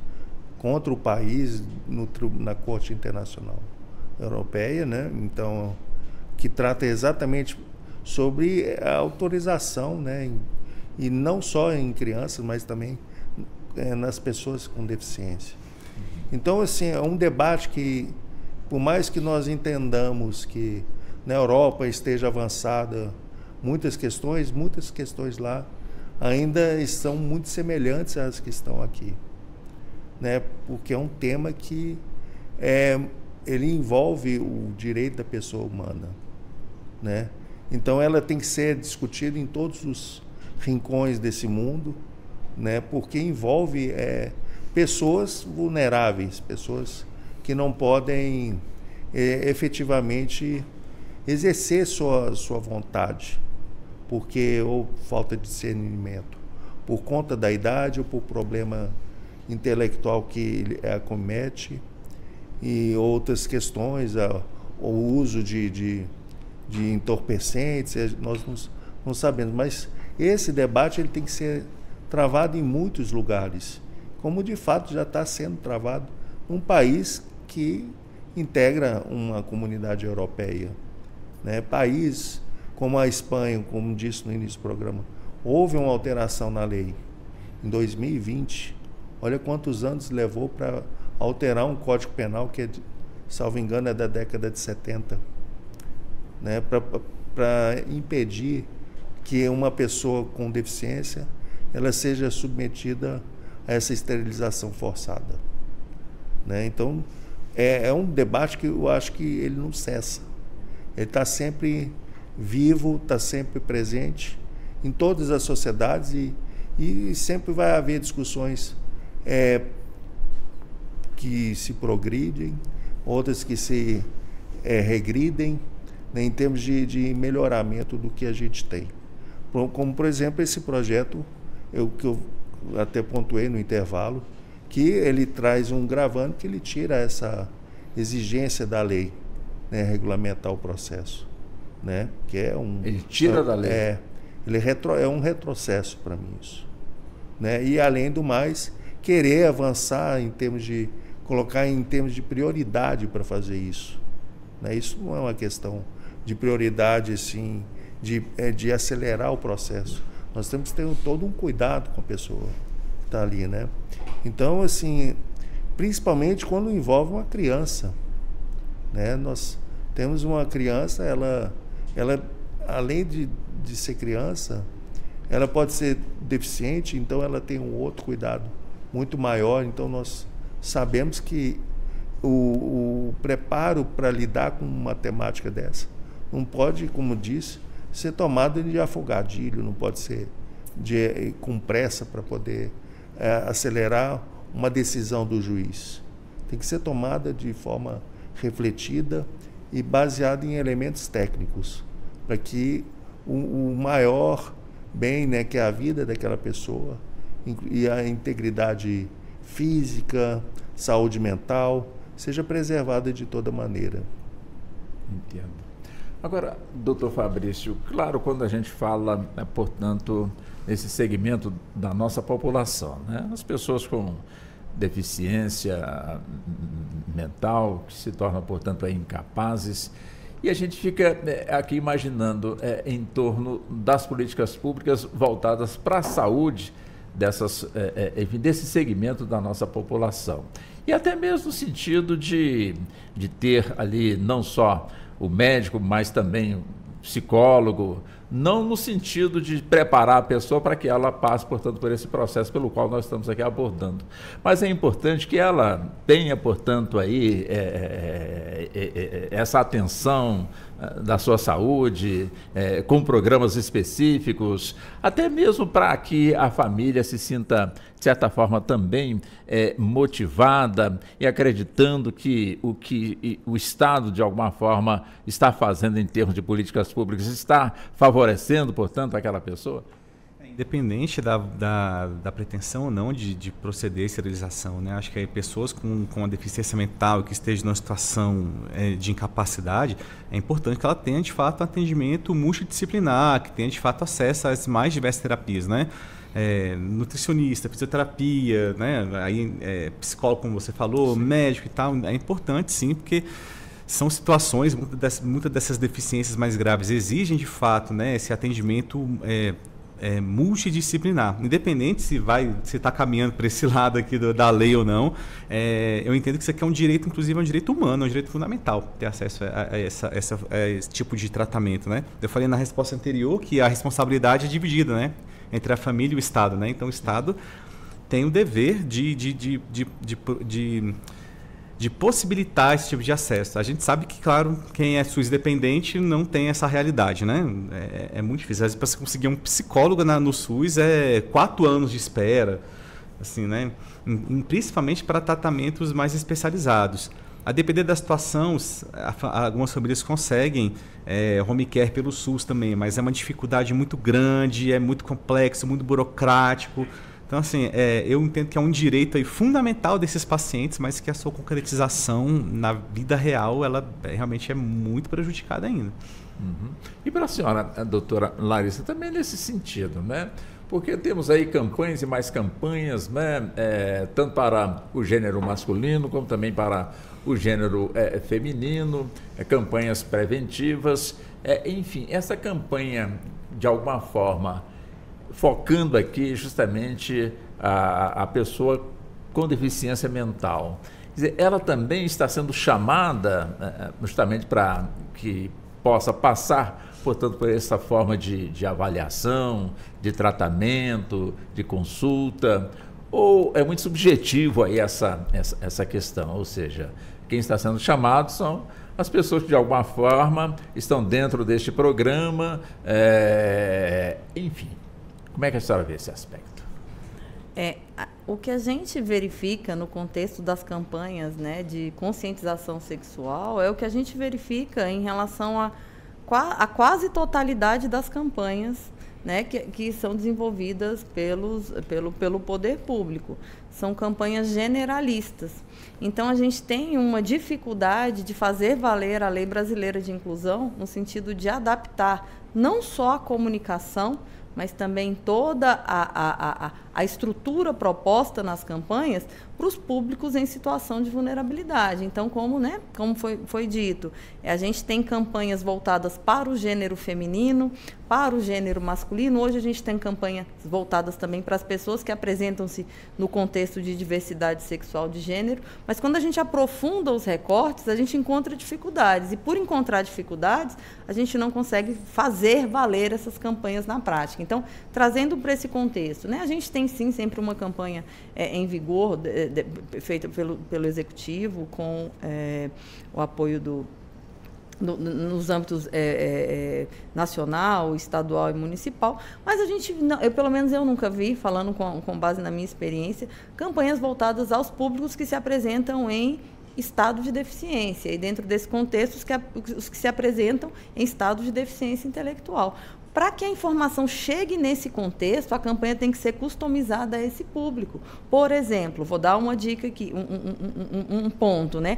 Speaker 4: contra o país na Corte Internacional Europeia, né? Então, que trata exatamente sobre a autorização, né? E não só em crianças, mas também nas pessoas com deficiência. Então, assim, é um debate que, por mais que nós entendamos que na Europa esteja avançada muitas questões lá ainda estão muito semelhantes às que estão aqui, né? Porque é um tema que ele envolve o direito da pessoa humana, né? Então, ela tem que ser discutida em todos os rincões desse mundo, né? Porque envolve pessoas vulneráveis, pessoas que não podem efetivamente exercer sua vontade, porque ou falta de discernimento, por conta da idade ou por problema intelectual que ele acomete, e outras questões, o uso de entorpecentes, nós não sabemos, mas esse debate ele tem que ser travado em muitos lugares, como de fato já está sendo travado num país que integra uma comunidade europeia, né? País como a Espanha, como disse no início do programa, houve uma alteração na lei em 2020. Olha quantos anos levou para alterar um Código Penal que, salvo engano, é da década de 70, né? Para impedir que uma pessoa com deficiência ela seja submetida a essa esterilização forçada, né? Então, é um debate que eu acho que ele não cessa. Ele está sempre vivo, está sempre presente em todas as sociedades e sempre vai haver discussões que se progridem, outras que se regridem, né, em termos de melhoramento do que a gente tem. Como, por exemplo, esse projeto que eu até pontuei no intervalo, que ele traz um gravame que ele tira essa exigência da lei, né, regulamentar o processo, né, que é
Speaker 3: ele tira da lei.
Speaker 4: É um retrocesso para mim isso, né, e além do mais querer avançar em termos de colocar em termos de prioridade para fazer isso, né, isso não é uma questão de prioridade assim de acelerar o processo. Nós temos que ter todo um cuidado com a pessoa que está ali, né? Então, assim, principalmente quando envolve uma criança, né? Nós temos uma criança, ela além de ser criança, ela pode ser deficiente, então ela tem um outro cuidado muito maior. Então, nós sabemos que o preparo para lidar com uma temática dessa não pode, como disse, ser tomado de afogadilho, não pode ser com pressa para poder acelerar uma decisão do juiz. Tem que ser tomada de forma refletida e baseada em elementos técnicos, para que o maior bem, né, que é a vida daquela pessoa e a integridade física, saúde mental, seja preservada de toda maneira.
Speaker 3: Entendo. Agora, doutor Fabrício, claro, quando a gente fala, né, portanto, nesse segmento da nossa população, né, as pessoas com deficiência mental, que se tornam, portanto, incapazes, e a gente fica aqui imaginando em torno das políticas públicas voltadas para a saúde desse segmento da nossa população. E até mesmo no sentido de ter ali não só o médico, mas também o psicólogo, não no sentido de preparar a pessoa para que ela passe, portanto, por esse processo pelo qual nós estamos aqui abordando. Mas é importante que ela tenha, portanto, aí essa atenção da sua saúde, com programas específicos, até mesmo para que a família se sinta, de certa forma, também motivada e acreditando que o Estado, de alguma forma, está fazendo em termos de políticas públicas, está favorecendo, portanto, aquela pessoa?
Speaker 5: Independente da pretensão ou não de proceder à esterilização, né? Acho que pessoas com uma deficiência mental que estejam numa situação de incapacidade, é importante que ela tenha, de fato, um atendimento multidisciplinar, que tenha, de fato, acesso às mais diversas terapias, né? Nutricionista, fisioterapia, né? Aí, psicólogo, como você falou, sim, médico e tal. É importante, sim, porque são situações, muitas dessas deficiências mais graves exigem, de fato, né, esse atendimento multidisciplinar. Independente se está caminhando para esse lado aqui da lei ou não, eu entendo que isso aqui é um direito, inclusive é um direito humano, é um direito fundamental ter acesso a esse tipo de tratamento, né? Eu falei na resposta anterior que a responsabilidade é dividida, né, entre a família e o Estado, né? Então o Estado tem o dever de possibilitar esse tipo de acesso. A gente sabe que, claro, quem é SUS dependente não tem essa realidade, né? É muito difícil. Às vezes, para você conseguir um psicólogo no SUS é 4 anos de espera, assim, né? Principalmente para tratamentos mais especializados. A depender da situação, algumas famílias conseguem home care pelo SUS também, mas é uma dificuldade muito grande, é muito complexo, muito burocrático. Então, assim, eu entendo que é um direito aí fundamental desses pacientes, mas que a sua concretização na vida real, ela realmente é muito prejudicada ainda.
Speaker 3: Uhum. E para a senhora, a doutora Larissa, também nesse sentido, né? Porque temos aí campanhas e mais campanhas, né? Tanto para o gênero masculino, como também para o gênero feminino, campanhas preventivas. Enfim, essa campanha, de alguma forma, focando aqui justamente a pessoa com deficiência mental. Quer dizer, ela também está sendo chamada justamente para que possa passar, portanto, por essa forma de avaliação, de tratamento, de consulta, ou é muito subjetivo aí essa questão, ou seja, quem está sendo chamado são as pessoas que de alguma forma estão dentro deste programa, enfim. Como é que a senhora vê esse aspecto?
Speaker 6: O que a gente verifica no contexto das campanhas, né, de conscientização sexual é o que a gente verifica em relação a quase totalidade das campanhas, né, que são desenvolvidas pelo poder público. São campanhas generalistas. Então, a gente tem uma dificuldade de fazer valer a Lei Brasileira de Inclusão no sentido de adaptar não só a comunicação, mas também toda a estrutura proposta nas campanhas para os públicos em situação de vulnerabilidade. Então, como foi dito, a gente tem campanhas voltadas para o gênero feminino, para o gênero masculino. Hoje a gente tem campanhas voltadas também para as pessoas que apresentam-se no contexto de diversidade sexual de gênero, mas quando a gente aprofunda os recortes, a gente encontra dificuldades, e por encontrar dificuldades, a gente não consegue fazer valer essas campanhas na prática. Então, trazendo para esse contexto, né, a gente tem sim sempre uma campanha em vigor, feita pelo Executivo, com o apoio nos âmbitos nacional, estadual e municipal, mas pelo menos eu nunca vi, falando com base na minha experiência, campanhas voltadas aos públicos que se apresentam em estado de deficiência, e dentro desse contexto os que se apresentam em estado de deficiência intelectual. Para que a informação chegue nesse contexto, a campanha tem que ser customizada a esse público. Por exemplo, vou dar uma dica aqui, um ponto, né?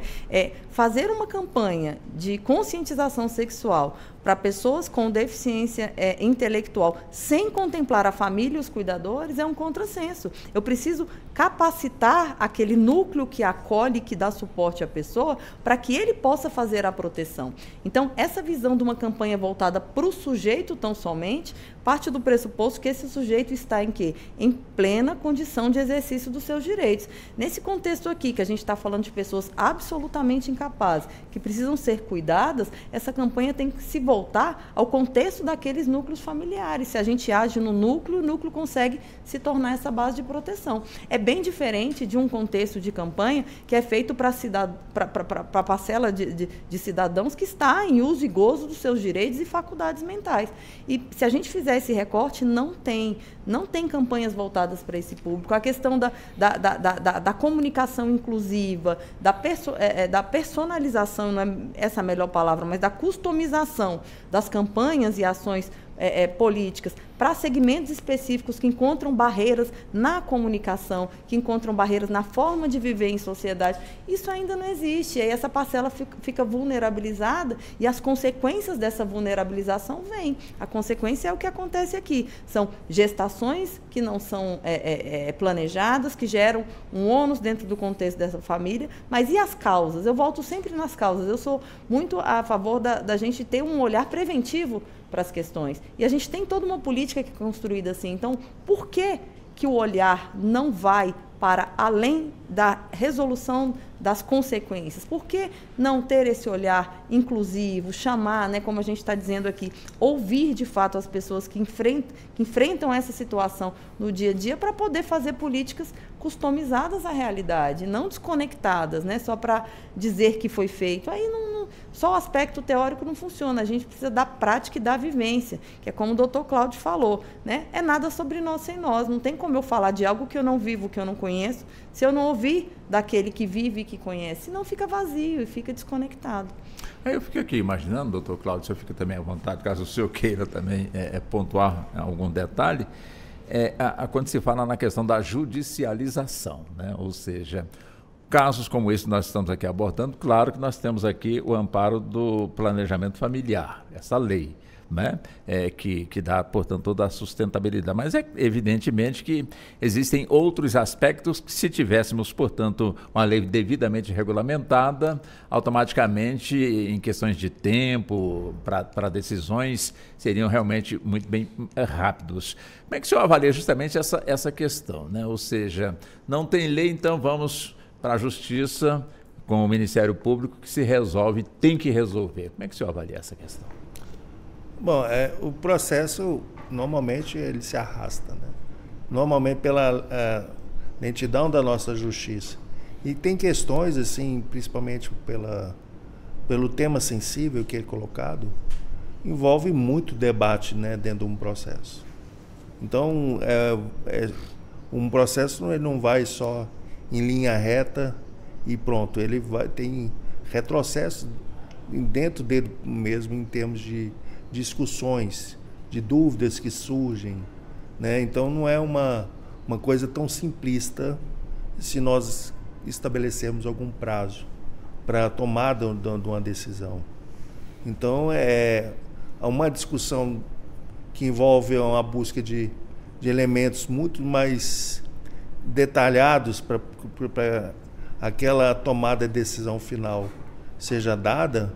Speaker 6: Fazer uma campanha de conscientização sexual para pessoas com deficiência intelectual, sem contemplar a família e os cuidadores, é um contrassenso. Eu preciso capacitar aquele núcleo que acolhe, que dá suporte à pessoa, para que ele possa fazer a proteção. Então, essa visão de uma campanha voltada para o sujeito tão somente, parte do pressuposto que esse sujeito está em quê? Em plena condição de exercício dos seus direitos. Nesse contexto aqui, que a gente está falando de pessoas absolutamente incapazes, que precisam ser cuidadas, essa campanha tem que se voltar ao contexto daqueles núcleos familiares. Se a gente age no núcleo, o núcleo consegue se tornar essa base de proteção. É bem diferente de um contexto de campanha que é feito para a parcela de cidadãos que está em uso e gozo dos seus direitos e faculdades mentais. E se a gente fizer esse recorte, não tem campanhas voltadas para esse público. A questão da comunicação inclusiva, da personalização, não é essa a melhor palavra, mas da customização das campanhas e ações políticas para segmentos específicos que encontram barreiras na comunicação, que encontram barreiras na forma de viver em sociedade. Isso ainda não existe. E aí essa parcela fica vulnerabilizada e as consequências dessa vulnerabilização vêm. A consequência é o que acontece aqui. São gestações que não são planejadas, que geram um ônus dentro do contexto dessa família. Mas e as causas? Eu volto sempre nas causas. Eu sou muito a favor da gente ter um olhar preventivo para as questões. E a gente tem toda uma política que é construída assim. Então, por que o olhar não vai para além da resolução das consequências? Por que não ter esse olhar inclusivo, chamar, né, como a gente está dizendo aqui, ouvir de fato as pessoas que enfrentam essa situação no dia a dia para poder fazer políticas customizadas à realidade, não desconectadas, né, só para dizer que foi feito. Aí só o aspecto teórico não funciona, a gente precisa da prática e da vivência, que é como o doutor Cláudio falou, né? É nada sobre nós sem nós, não tem como eu falar de algo que eu não vivo, que eu não conheço, se eu não ouvir daquele que vive e que conhece, não fica vazio e fica desconectado.
Speaker 3: Aí eu fico aqui imaginando, doutor Cláudio, se eu fico também à vontade, caso o senhor queira também pontuar algum detalhe, quando se fala na questão da judicialização, né? Ou seja, casos como esse que nós estamos aqui abordando, claro que nós temos aqui o amparo do planejamento familiar, essa lei, né? Que dá, portanto, toda a sustentabilidade. Mas é evidentemente que existem outros aspectos que, se tivéssemos, portanto, uma lei devidamente regulamentada, automaticamente, em questões de tempo, para decisões, seriam realmente muito bem rápidos. Como é que o senhor avalia justamente essa questão, né? Ou seja, não tem lei, então vamos para a Justiça, com o Ministério Público, que se resolve, tem que resolver. Como é que o senhor avalia essa questão?
Speaker 4: Bom, o processo, normalmente, ele se arrasta, né? Normalmente pela lentidão da nossa justiça. E tem questões, assim, principalmente pelo tema sensível que é colocado, envolve muito debate, né, dentro de um processo. Então, um processo não vai só em linha reta e pronto. Ele tem retrocesso dentro dele mesmo, em termos de discussões, de dúvidas que surgem, né? Então não é uma coisa tão simplista se nós estabelecermos algum prazo para a tomada de uma decisão. Então é uma discussão que envolve uma busca de elementos muito mais detalhados para aquela tomada de decisão final seja dada.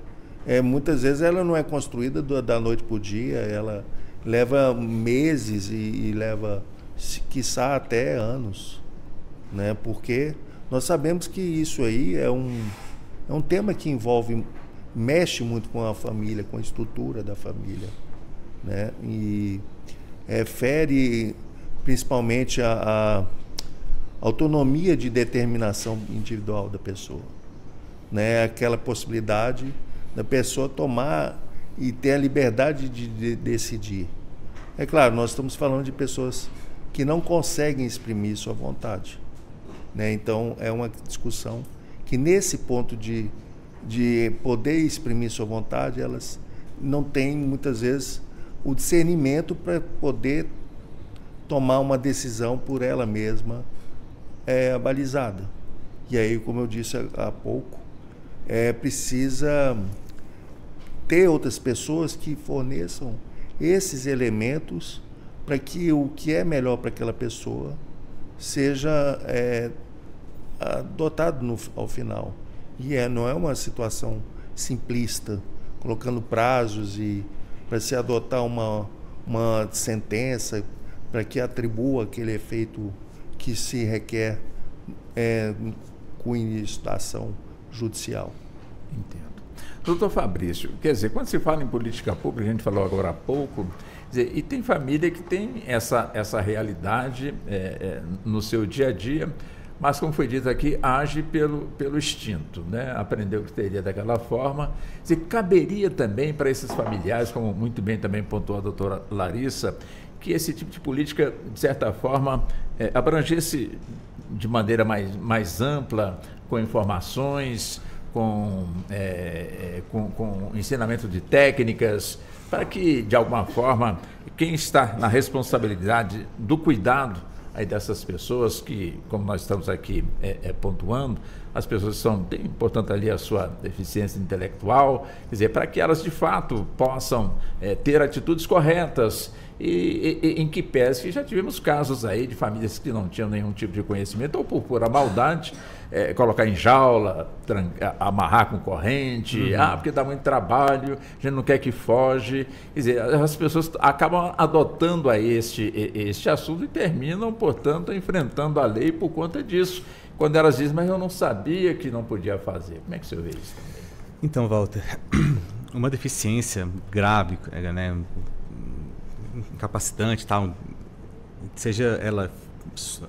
Speaker 4: Muitas vezes ela não é construída da noite para o dia, ela leva meses e leva, quiçá, até anos, né? Porque nós sabemos que isso aí é um tema que mexe muito com a família, com a estrutura da família, né? E fere principalmente a autonomia de determinação individual da pessoa, né? Aquela possibilidade da pessoa tomar e ter a liberdade de decidir. É claro, nós estamos falando de pessoas que não conseguem exprimir sua vontade, né? Então, é uma discussão que, nesse ponto de poder exprimir sua vontade, elas não têm, muitas vezes, o discernimento para poder tomar uma decisão por ela mesma balizada. E aí, como eu disse há pouco, precisa ter outras pessoas que forneçam esses elementos para que o que é melhor para aquela pessoa seja adotado ao final. E não é uma situação simplista, colocando prazos e para se adotar uma sentença para que atribua aquele efeito que se requer com o início da ação judicial.
Speaker 3: Entendo. Doutor Fabrício, quer dizer, quando se fala em política pública, a gente falou agora há pouco, quer dizer, e tem família que tem essa realidade no seu dia a dia, mas, como foi dito aqui, age pelo instinto, né? Aprendeu que teria daquela forma. Quer dizer, caberia também para esses familiares, como muito bem também pontuou a doutora Larissa, que esse tipo de política, de certa forma, abrangesse de maneira mais ampla, com informações, com ensinamento de técnicas, para que, de alguma forma, quem está na responsabilidade do cuidado aí dessas pessoas que, como nós estamos aqui pontuando, as pessoas têm, portanto, ali a sua deficiência intelectual, quer dizer, para que elas, de fato, possam ter atitudes corretas e em que pese que já tivemos casos aí de famílias que não tinham nenhum tipo de conhecimento ou por pura maldade, colocar em jaula, amarrar com corrente, porque dá muito trabalho, a gente não quer que foge. Quer dizer, as pessoas acabam adotando aí este assunto e terminam, portanto, enfrentando a lei por conta disso. Quando elas dizem, mas eu não sabia que não podia fazer. Como é que o senhor vê isso também?
Speaker 5: Então, Walter, uma deficiência grave, né, incapacitante, tal, seja ela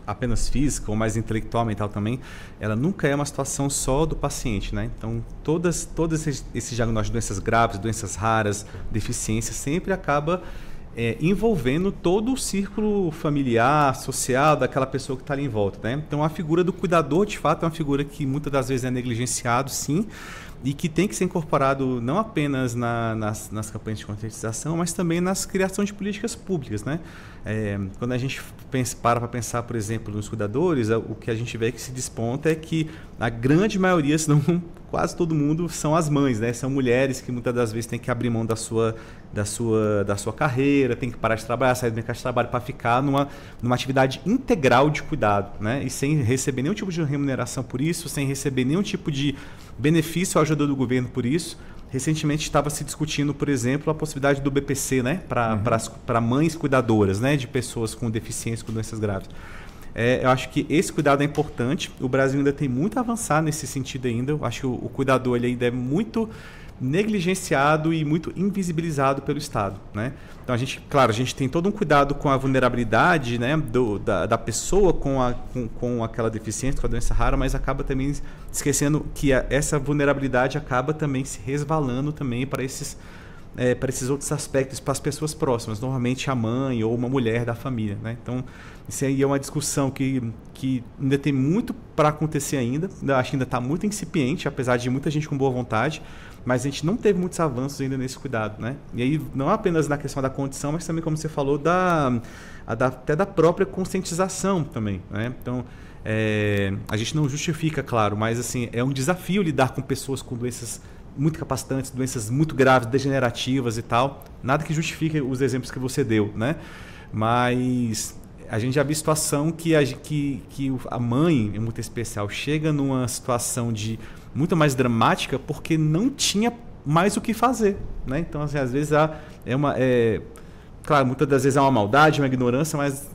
Speaker 5: apenas física ou mais intelectual, mental também, ela nunca é uma situação só do paciente, né? Então, todos esses diagnósticos de doenças graves, doenças raras, deficiência, sempre acaba envolvendo todo o círculo familiar, social, daquela pessoa que está ali em volta, né? Então, a figura do cuidador, de fato, é uma figura que muitas das vezes é negligenciado, sim, e que tem que ser incorporado não apenas nas campanhas de conscientização, mas também nas criação de políticas públicas, né? Quando a gente para pensar, por exemplo, nos cuidadores, o que a gente vê que se desponta é que a grande maioria, se não quase todo mundo, são as mães, né? São mulheres que muitas das vezes têm que abrir mão da sua carreira, tem que parar de trabalhar, sair do mercado de trabalho para ficar numa atividade integral de cuidado, né? E sem receber nenhum tipo de remuneração por isso, sem receber nenhum tipo de benefício ou ajuda do governo por isso. Recentemente estava se discutindo, por exemplo, a possibilidade do BPC, né? Para mães cuidadoras, né? De pessoas com deficiência, com doenças graves. Eu acho que esse cuidado é importante. O Brasil ainda tem muito a avançar nesse sentido ainda. Eu acho que o cuidador ele ainda é muito negligenciado e muito invisibilizado pelo Estado, né? Então, a gente tem todo um cuidado com a vulnerabilidade, né, da pessoa com aquela deficiência, com a doença rara, mas acaba também esquecendo que essa vulnerabilidade acaba também se resvalando também para esses outros aspectos, para as pessoas próximas, normalmente a mãe ou uma mulher da família, né? Então, isso aí é uma discussão que ainda tem muito para acontecer ainda. Acho que ainda está muito incipiente, apesar de muita gente com boa vontade, mas a gente não teve muitos avanços ainda nesse cuidado, né? E aí, não apenas na questão da condição, mas também, como você falou, até da própria conscientização também, né? Então, a gente não justifica, claro, mas assim, é um desafio lidar com pessoas com doenças muito capacitantes, doenças muito graves, degenerativas e tal. Nada que justifique os exemplos que você deu, né? Mas a gente já viu situação que a mãe, em muito especial, chega numa situação muito mais dramática porque não tinha mais o que fazer, né? Então, assim, às vezes claro, muitas das vezes é uma maldade, uma ignorância, mas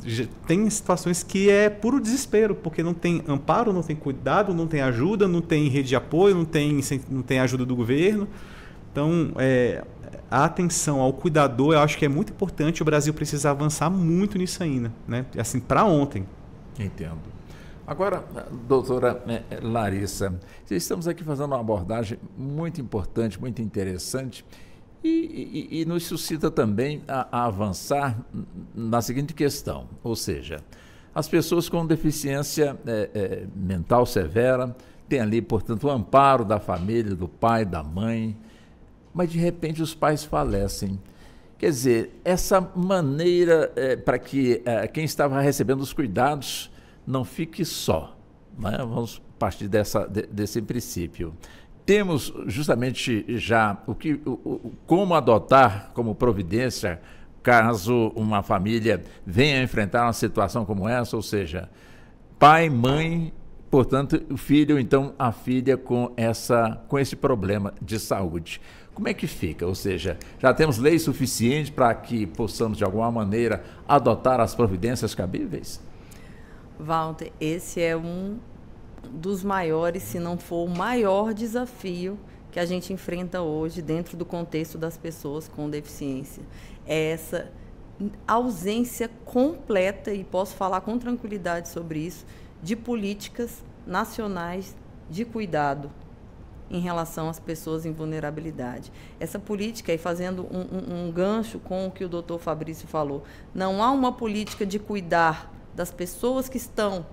Speaker 5: tem situações que é puro desespero, porque não tem amparo, não tem cuidado, não tem ajuda, não tem rede de apoio, não tem ajuda do governo. Então, a atenção ao cuidador, eu acho que é muito importante. O Brasil precisa avançar muito nisso ainda, né? Assim, para ontem.
Speaker 3: Entendo. Agora, doutora Larissa, estamos aqui fazendo uma abordagem muito importante, muito interessante e nos suscita também a avançar na seguinte questão, ou seja, as pessoas com deficiência mental severa têm ali, portanto, o amparo da família, do pai, da mãe, mas de repente os pais falecem. Quer dizer, essa maneira para que quem estava recebendo os cuidados não fique só, né? Vamos partir desse princípio. Temos justamente já como adotar como providência caso uma família venha enfrentar uma situação como essa, ou seja, pai, mãe, portanto, o filho, então a filha com esse problema de saúde. Como é que fica? Ou seja, já temos lei suficiente para que possamos, de alguma maneira, adotar as providências cabíveis?
Speaker 6: Walter, esse é um dos maiores, se não for o maior desafio que a gente enfrenta hoje dentro do contexto das pessoas com deficiência. É essa ausência completa, e posso falar com tranquilidade sobre isso, de políticas nacionais de cuidado em relação às pessoas em vulnerabilidade. Essa política, e fazendo um gancho com o que o doutor Fabrício falou, não há uma política de cuidar das pessoas que estão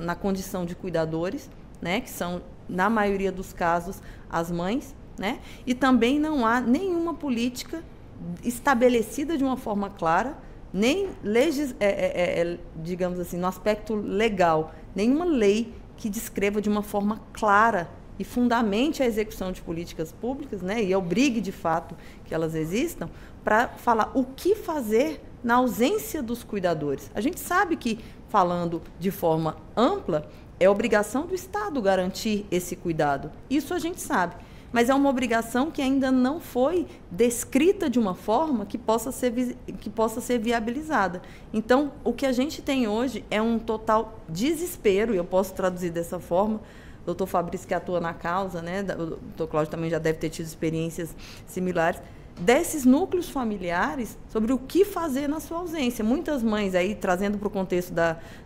Speaker 6: na condição de cuidadores, né, que são, na maioria dos casos, as mães, né, e também não há nenhuma política estabelecida de uma forma clara, nem digamos assim, no aspecto legal, nenhuma lei que descreva de uma forma clara e fundamente a execução de políticas públicas, né, e obrigue de fato que elas existam, para falar o que fazer na ausência dos cuidadores. A gente sabe que, falando de forma ampla, é obrigação do Estado garantir esse cuidado. Isso a gente sabe. Mas é uma obrigação que ainda não foi descrita de uma forma que possa ser viabilizada. Então, o que a gente tem hoje é um total desespero, e eu posso traduzir dessa forma. O doutor Fabrício, que atua na causa, né, o doutor Cláudio também já deve ter tido experiências similares, desses núcleos familiares sobre o que fazer na sua ausência. Muitas mães, aí trazendo para o contexto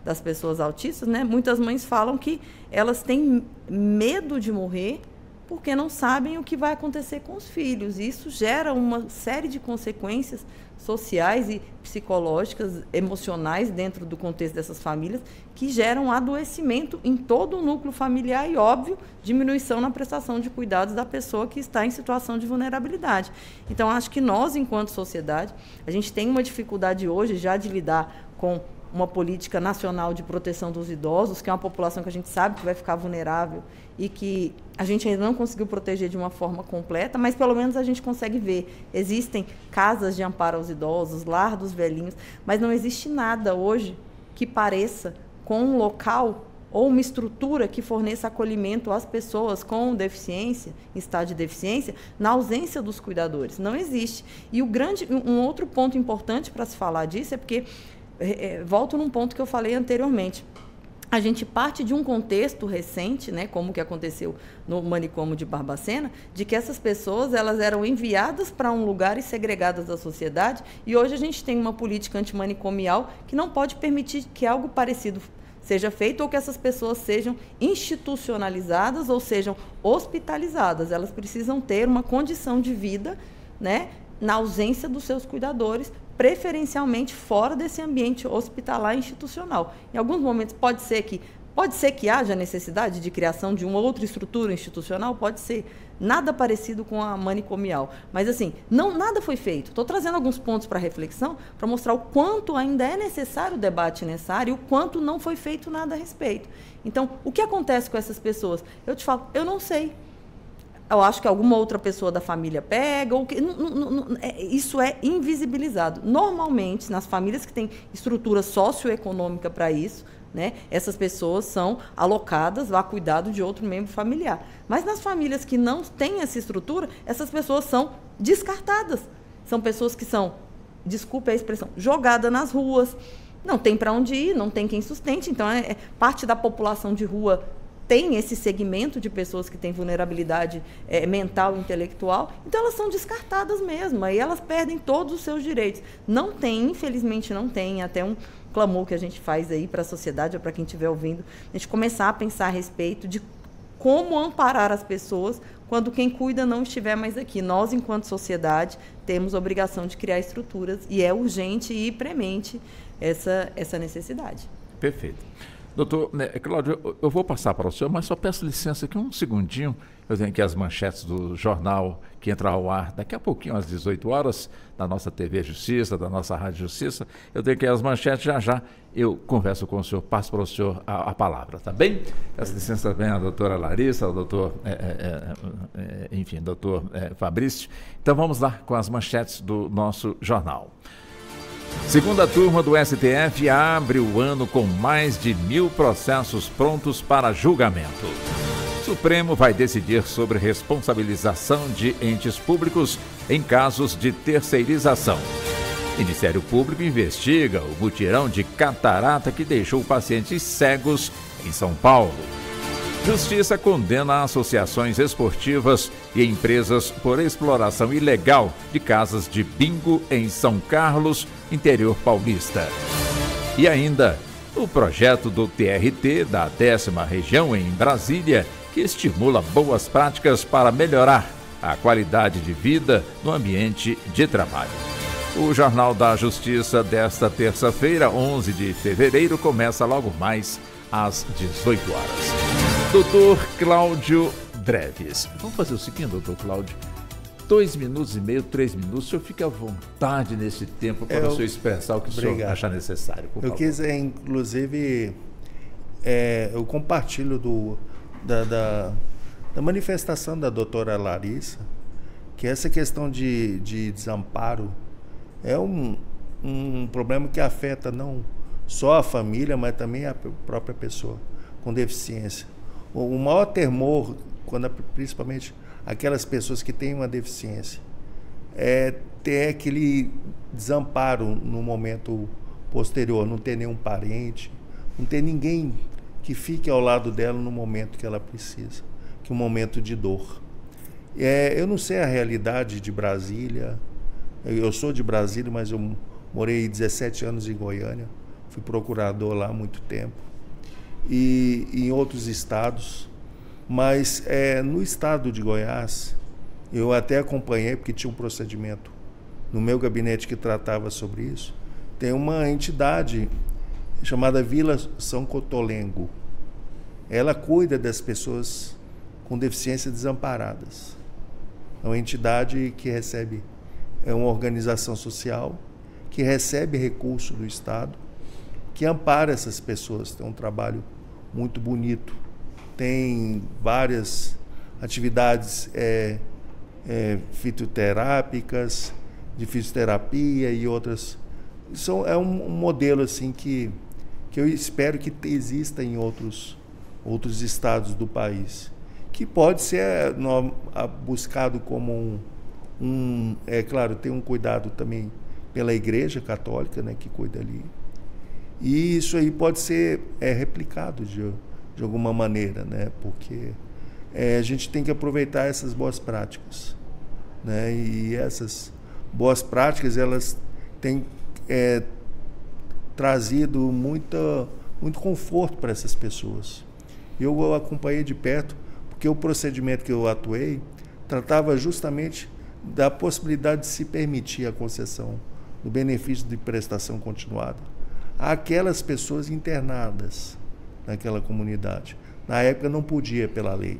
Speaker 6: das pessoas autistas, né, muitas mães falam que elas têm medo de morrer porque não sabem o que vai acontecer com os filhos. E isso gera uma série de consequências sociais e psicológicas, emocionais, dentro do contexto dessas famílias, que geram adoecimento em todo o núcleo familiar e, óbvio, diminuição na prestação de cuidados da pessoa que está em situação de vulnerabilidade. Então, acho que nós, enquanto sociedade, a gente tem uma dificuldade hoje já de lidar com uma política nacional de proteção dos idosos, que é uma população que a gente sabe que vai ficar vulnerável e que a gente ainda não conseguiu proteger de uma forma completa, mas pelo menos a gente consegue ver. Existem casas de amparo aos idosos, lar dos velhinhos, mas não existe nada hoje que pareça com um local ou uma estrutura que forneça acolhimento às pessoas com deficiência, em estado de deficiência, na ausência dos cuidadores. Não existe. E um outro ponto importante para se falar disso é porque, volto num ponto que eu falei anteriormente, a gente parte de um contexto recente, né, como que aconteceu no manicômio de Barbacena, de que essas pessoas elas eram enviadas para um lugar e segregadas da sociedade, e hoje a gente tem uma política antimanicomial que não pode permitir que algo parecido seja feito, ou que essas pessoas sejam institucionalizadas ou sejam hospitalizadas. Elas precisam ter uma condição de vida, né, na ausência dos seus cuidadores, preferencialmente fora desse ambiente hospitalar institucional. Em alguns momentos pode ser que haja necessidade de criação de uma outra estrutura institucional, pode ser. Nada parecido com a manicomial. Mas, assim, nada foi feito. Estou trazendo alguns pontos para reflexão, para mostrar o quanto ainda é necessário o debate nessa área e o quanto não foi feito nada a respeito. Então, o que acontece com essas pessoas? Eu te falo, eu não sei. Eu acho que alguma outra pessoa da família pega, ou que, isso é invisibilizado. Normalmente, nas famílias que têm estrutura socioeconômica para isso, né, essas pessoas são alocadas a cuidado de outro membro familiar. Mas nas famílias que não têm essa estrutura, essas pessoas são descartadas. São pessoas que são, desculpe a expressão, jogadas nas ruas, não tem para onde ir, não tem quem sustente. Então, parte da população de rua tem esse segmento de pessoas que têm vulnerabilidade mental e intelectual, então elas são descartadas mesmo, aí elas perdem todos os seus direitos. Não tem, infelizmente não tem, até um clamor que a gente faz aí para a sociedade ou para quem estiver ouvindo, a gente começar a pensar a respeito de como amparar as pessoas quando quem cuida não estiver mais aqui. Nós, enquanto sociedade, temos a obrigação de criar estruturas e é urgente e premente essa necessidade.
Speaker 3: Perfeito. Doutor Cláudio, eu vou passar para o senhor, mas só peço licença aqui um segundinho. Eu tenho aqui as manchetes do jornal que entra ao ar daqui a pouquinho, às 18 horas, da nossa TV Justiça, da nossa Rádio Justiça. Eu tenho aqui as manchetes, já eu converso com o senhor, passo para o senhor a palavra, tá bem? Peço licença também a doutora Larissa, o doutor, doutor Fabrício. Então vamos lá com as manchetes do nosso jornal. Segunda turma do STF abre o ano com mais de 1.000 processos prontos para julgamento. Supremo vai decidir sobre responsabilização de entes públicos em casos de terceirização. Ministério Público investiga o mutirão de catarata que deixou pacientes cegos em São Paulo. Justiça condena associações esportivas e empresas por exploração ilegal de casas de bingo em São Carlos, interior paulista. E ainda, o projeto do TRT da 10ª região em Brasília, que estimula boas práticas para melhorar a qualidade de vida no ambiente de trabalho. O Jornal da Justiça desta terça-feira, 11 de fevereiro, começa logo mais às 18 horas. Doutor Cláudio Dreves. Vamos fazer o seguinte, doutor Cláudio. 2 minutos e meio, 3 minutos, o senhor fica à vontade nesse tempo para o senhor expressar o que o senhor achar necessário.
Speaker 4: Eu quis, inclusive, eu compartilho da manifestação da doutora Larissa, que essa questão de desamparo é um problema que afeta não só a família, mas também a própria pessoa com deficiência. O maior temor, principalmente aquelas pessoas que têm uma deficiência, é ter aquele desamparo no momento posterior, não ter nenhum parente, não ter ninguém que fique ao lado dela no momento que ela precisa, que é um momento de dor. Eu não sei a realidade de Brasília, eu sou de Brasília, mas eu morei 17 anos em Goiânia, fui procurador lá há muito tempo, e em outros estados, mas no estado de Goiás, eu até acompanhei, porque tinha um procedimento no meu gabinete que tratava sobre isso, tem uma entidade chamada Vila São Cotolengo. Ela cuida das pessoas com deficiência desamparadas. É uma entidade que recebe, é uma organização social que recebe recurso do Estado, que ampara essas pessoas. Tem um trabalho muito bonito, tem várias atividades fitoterápicas, de fisioterapia e outras. É um modelo assim que eu espero que exista em outros estados do país, que pode ser buscado como claro, tem um cuidado também pela Igreja Católica, né, que cuida ali. E isso aí pode ser replicado de alguma maneira, né? Porque a gente tem que aproveitar essas boas práticas, né? E essas boas práticas, elas têm trazido muito conforto para essas pessoas. Eu acompanhei de perto, porque o procedimento que eu atuei tratava justamente da possibilidade de se permitir a concessão do benefício de prestação continuada àquelas pessoas internadas naquela comunidade. Na época não podia pela lei.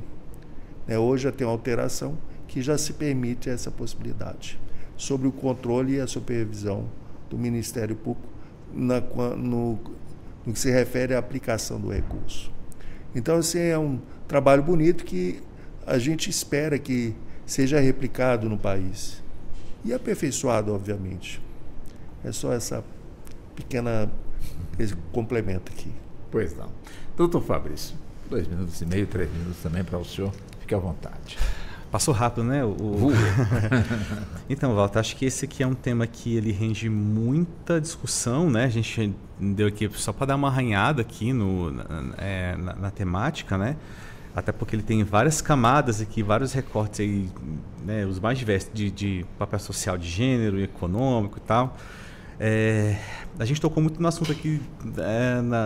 Speaker 4: Hoje já tem uma alteração que já se permite essa possibilidade, sobre o controle e a supervisão do Ministério Público no que se refere à aplicação do recurso. Então, esse é um trabalho bonito que a gente espera que seja replicado no país e aperfeiçoado, obviamente. É só esse complemento aqui.
Speaker 3: Pois não. Doutor Fabrício, 2 minutos e meio, 3 minutos também para o senhor. Fique à vontade.
Speaker 5: Passou rápido, né? Então, Walter, acho que esse aqui é um tema que ele rende muita discussão, né? A gente deu aqui só para dar uma arranhada aqui na temática, né? Até porque ele tem várias camadas aqui, vários recortes aí, né? Os mais diversos de papel social, de gênero, econômico e tal. A gente tocou muito no assunto aqui,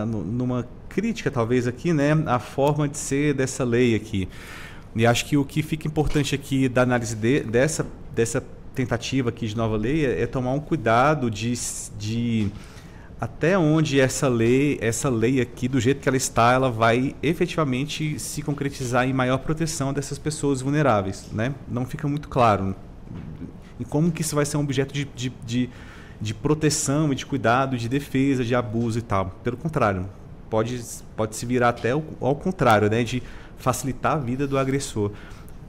Speaker 5: numa crítica talvez aqui, né? A forma de ser dessa lei aqui. E acho que o que fica importante aqui da análise dessa tentativa aqui de nova lei é tomar um cuidado de até onde essa lei aqui, do jeito que ela está, ela vai efetivamente se concretizar em maior proteção dessas pessoas vulneráveis, né? Não fica muito claro em como que isso vai ser um objeto de proteção e de cuidado, de defesa, de abuso e tal. Pelo contrário, pode se virar até ao contrário, né? De facilitar a vida do agressor.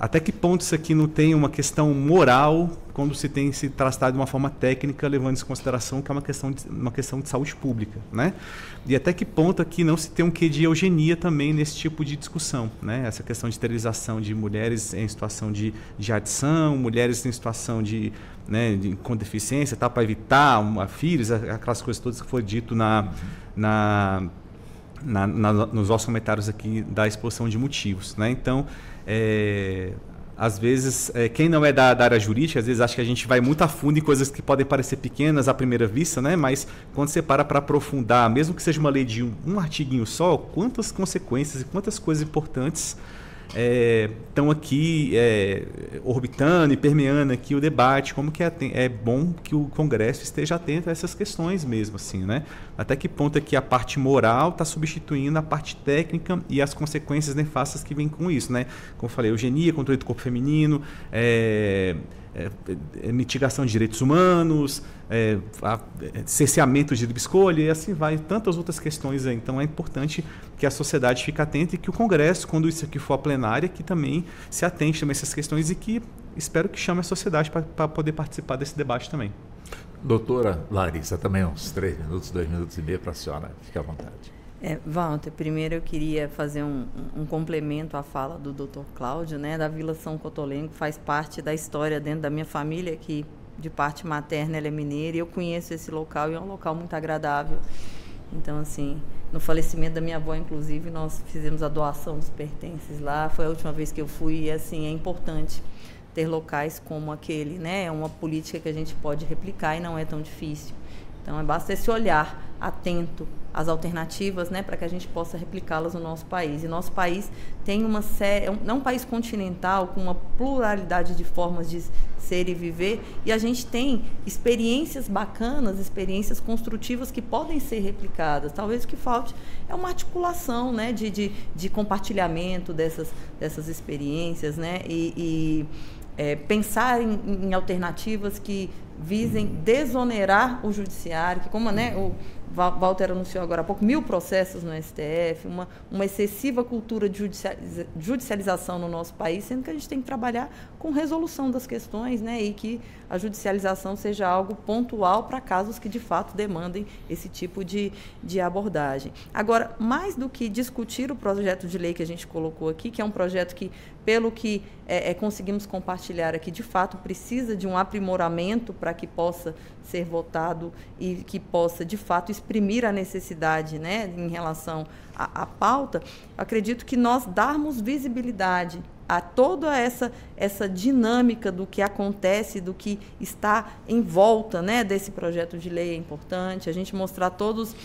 Speaker 5: Até que ponto isso aqui não tem uma questão moral quando se tem se tratado de uma forma técnica, levando em consideração que é uma questão de saúde pública, né? E até que ponto aqui não se tem um quê de eugenia também nesse tipo de discussão, né? Essa questão de esterilização de mulheres em situação de adição, mulheres em situação com deficiência, para evitar filhos, aquelas coisas todas que foi dito nos nossos comentários aqui da exposição de motivos, né? Então, às vezes, quem não é da área jurídica, às vezes acha que a gente vai muito a fundo em coisas que podem parecer pequenas à primeira vista, né? Mas quando você para aprofundar, mesmo que seja uma lei de um artiguinho só, quantas consequências e quantas coisas importantes estão aqui orbitando e permeando aqui o debate, como que é bom que o Congresso esteja atento a essas questões mesmo, assim, né? Até que ponto é que a parte moral está substituindo a parte técnica e as consequências nefastas que vêm com isso, né? Como eu falei, eugenia, controle do corpo feminino, mitigação de direitos humanos, cerceamento de livre escolha e assim vai, tantas outras questões aí. Então é importante que a sociedade fique atenta e que o Congresso, quando isso aqui for a plenária, que também se atente também a essas questões e que espero que chame a sociedade para poder participar desse debate também.
Speaker 3: Doutora Larissa, também uns 3 minutos, 2 minutos e meio para a senhora, fique à vontade.
Speaker 6: Walter, primeiro eu queria fazer um complemento à fala do Dr. Cláudio, né, da Vila São Cotolengo, que faz parte da história dentro da minha família, que de parte materna ela é mineira, e eu conheço esse local e é um local muito agradável. Então, assim, no falecimento da minha avó, inclusive, nós fizemos a doação dos pertences lá, foi a última vez que eu fui, e assim, é importante ter locais como aquele, né, é uma política que a gente pode replicar e não é tão difícil. Então, basta esse olhar atento às alternativas, né, para que a gente possa replicá-las no nosso país. E nosso país tem uma série, é um país continental com uma pluralidade de formas de ser e viver, e a gente tem experiências bacanas, experiências construtivas que podem ser replicadas. Talvez o que falte é uma articulação, né, de compartilhamento dessas experiências, né, pensar em alternativas que visem desonerar o judiciário, que como, né, o Walter anunciou agora há pouco, 1000 processos no STF, uma excessiva cultura de judicialização no nosso país, sendo que a gente tem que trabalhar com resolução das questões, né, e que a judicialização seja algo pontual para casos que de fato demandem esse tipo de abordagem. Agora, mais do que discutir o projeto de lei que a gente colocou aqui, que é um projeto que, pelo que conseguimos compartilhar aqui, de fato precisa de um aprimoramento para que possa ser votado e que possa, de fato, exprimir a necessidade, né, em relação à pauta, acredito que nós darmos visibilidade a toda essa dinâmica do que acontece, do que está em volta, né, desse projeto de lei é importante, a gente mostrar todos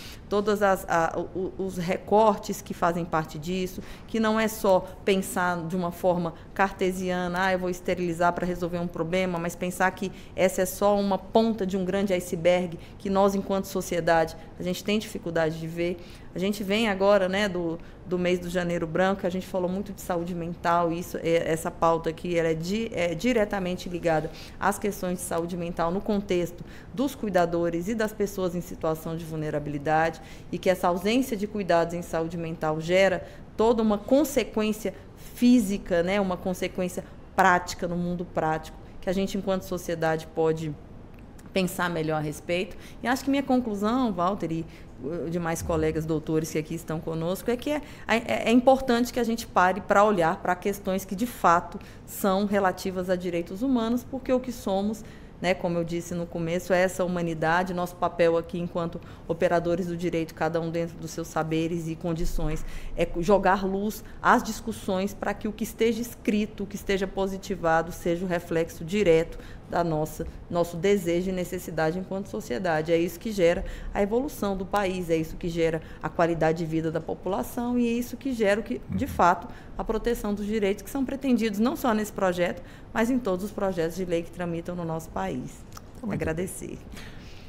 Speaker 6: os recortes que fazem parte disso, que não é só pensar de uma forma cartesiana, eu vou esterilizar para resolver um problema, mas pensar que essa é só uma ponta de um grande iceberg que nós, enquanto sociedade, a gente tem dificuldade de ver. A gente vem agora, né, do mês do Janeiro Branco, a gente falou muito de saúde mental, e essa pauta aqui ela é diretamente ligada às questões de saúde mental no contexto dos cuidadores e das pessoas em situação de vulnerabilidade, e que essa ausência de cuidados em saúde mental gera toda uma consequência física, né, uma consequência prática no mundo prático, que a gente, enquanto sociedade, pode pensar melhor a respeito. E acho que minha conclusão, Walter, demais colegas doutores que aqui estão conosco, é que é importante que a gente pare para olhar para questões que, de fato, são relativas a direitos humanos, porque o que somos, né, como eu disse no começo, é essa humanidade. Nosso papel aqui, enquanto operadores do direito, cada um dentro dos seus saberes e condições, é jogar luz às discussões para que o que esteja escrito, o que esteja positivado, seja o reflexo direto da nosso desejo e necessidade enquanto sociedade. É isso que gera a evolução do país, é isso que gera a qualidade de vida da população e é isso que gera, de fato, a proteção dos direitos que são pretendidos não só nesse projeto, mas em todos os projetos de lei que tramitam no nosso país. Agradecer.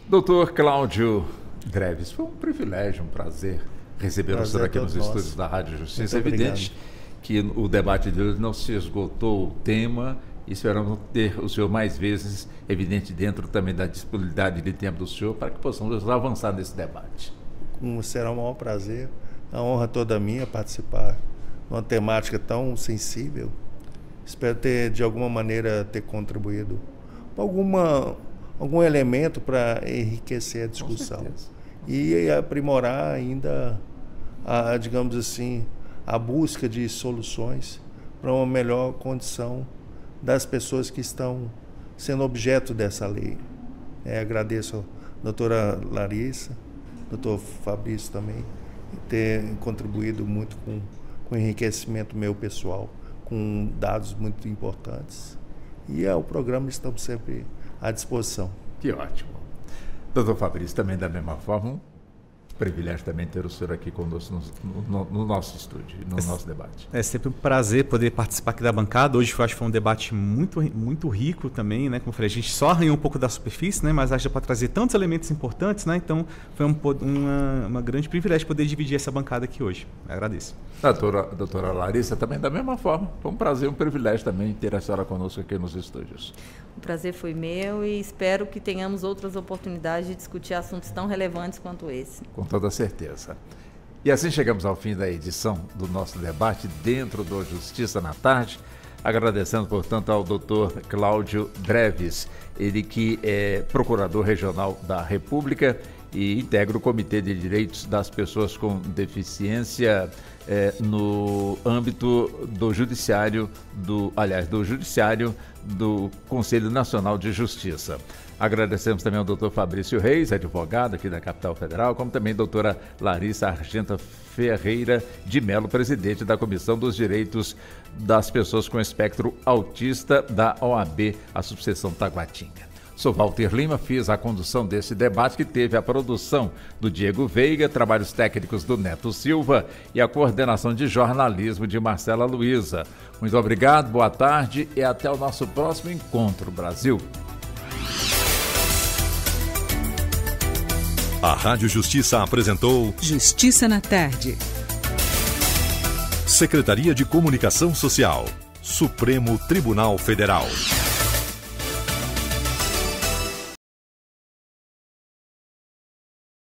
Speaker 3: Doutor Cláudio Dreves, foi um privilégio, um prazer receber o senhor aqui nos estúdios da Rádio Justiça. É evidente que o debate de hoje não se esgotou o tema. Esperamos ter o senhor mais vezes, evidente, dentro também da disponibilidade de tempo do senhor, para que possamos avançar nesse debate.
Speaker 4: Será um maior prazer, a honra toda minha participar de uma temática tão sensível. Espero de alguma maneira, ter contribuído com algum elemento para enriquecer a discussão e aprimorar ainda, digamos assim, a busca de soluções para uma melhor condição das pessoas que estão sendo objeto dessa lei. Agradeço a doutora Larissa, doutor Fabrício também, ter contribuído muito com o enriquecimento meu pessoal, com dados muito importantes. E ao programa estamos sempre à disposição.
Speaker 3: Que ótimo. Doutor Fabrício, também da mesma forma, privilégio também ter o senhor aqui conosco no nosso estúdio, no nosso debate. É
Speaker 5: sempre um prazer poder participar aqui da bancada. Hoje eu acho que foi um debate muito, muito rico também, né? Como eu falei, a gente só arranhou um pouco da superfície, né? Mas acho que para trazer tantos elementos importantes, né? Então foi uma grande privilégio poder dividir essa bancada aqui hoje. Eu agradeço.
Speaker 3: Doutora Larissa, também da mesma forma. Foi um prazer, um privilégio também ter a senhora conosco aqui nos estúdios.
Speaker 6: O prazer foi meu e espero que tenhamos outras oportunidades de discutir assuntos tão relevantes quanto esse.
Speaker 3: Com toda certeza. E assim chegamos ao fim da edição do nosso debate dentro do Justiça na Tarde, agradecendo, portanto, ao doutor Cláudio Dreves, ele que é procurador regional da República e integra o Comitê de Direitos das Pessoas com Deficiência no âmbito do Judiciário do Conselho Nacional de Justiça. Agradecemos também ao doutor Fabrício Reis, advogado aqui da Capital Federal, como também a doutora Larissa Argenta Ferreira de Melo, presidente da Comissão dos Direitos das Pessoas com Espectro Autista da OAB, a subseção Taguatinga. Sou Walter Lima, fiz a condução desse debate que teve a produção do Diego Veiga, trabalhos técnicos do Neto Silva e a coordenação de jornalismo de Marcela Luiza. Muito obrigado, boa tarde e até o nosso próximo encontro, Brasil.
Speaker 1: A Rádio Justiça apresentou
Speaker 2: Justiça na Tarde.
Speaker 1: Secretaria de Comunicação Social, Supremo Tribunal Federal.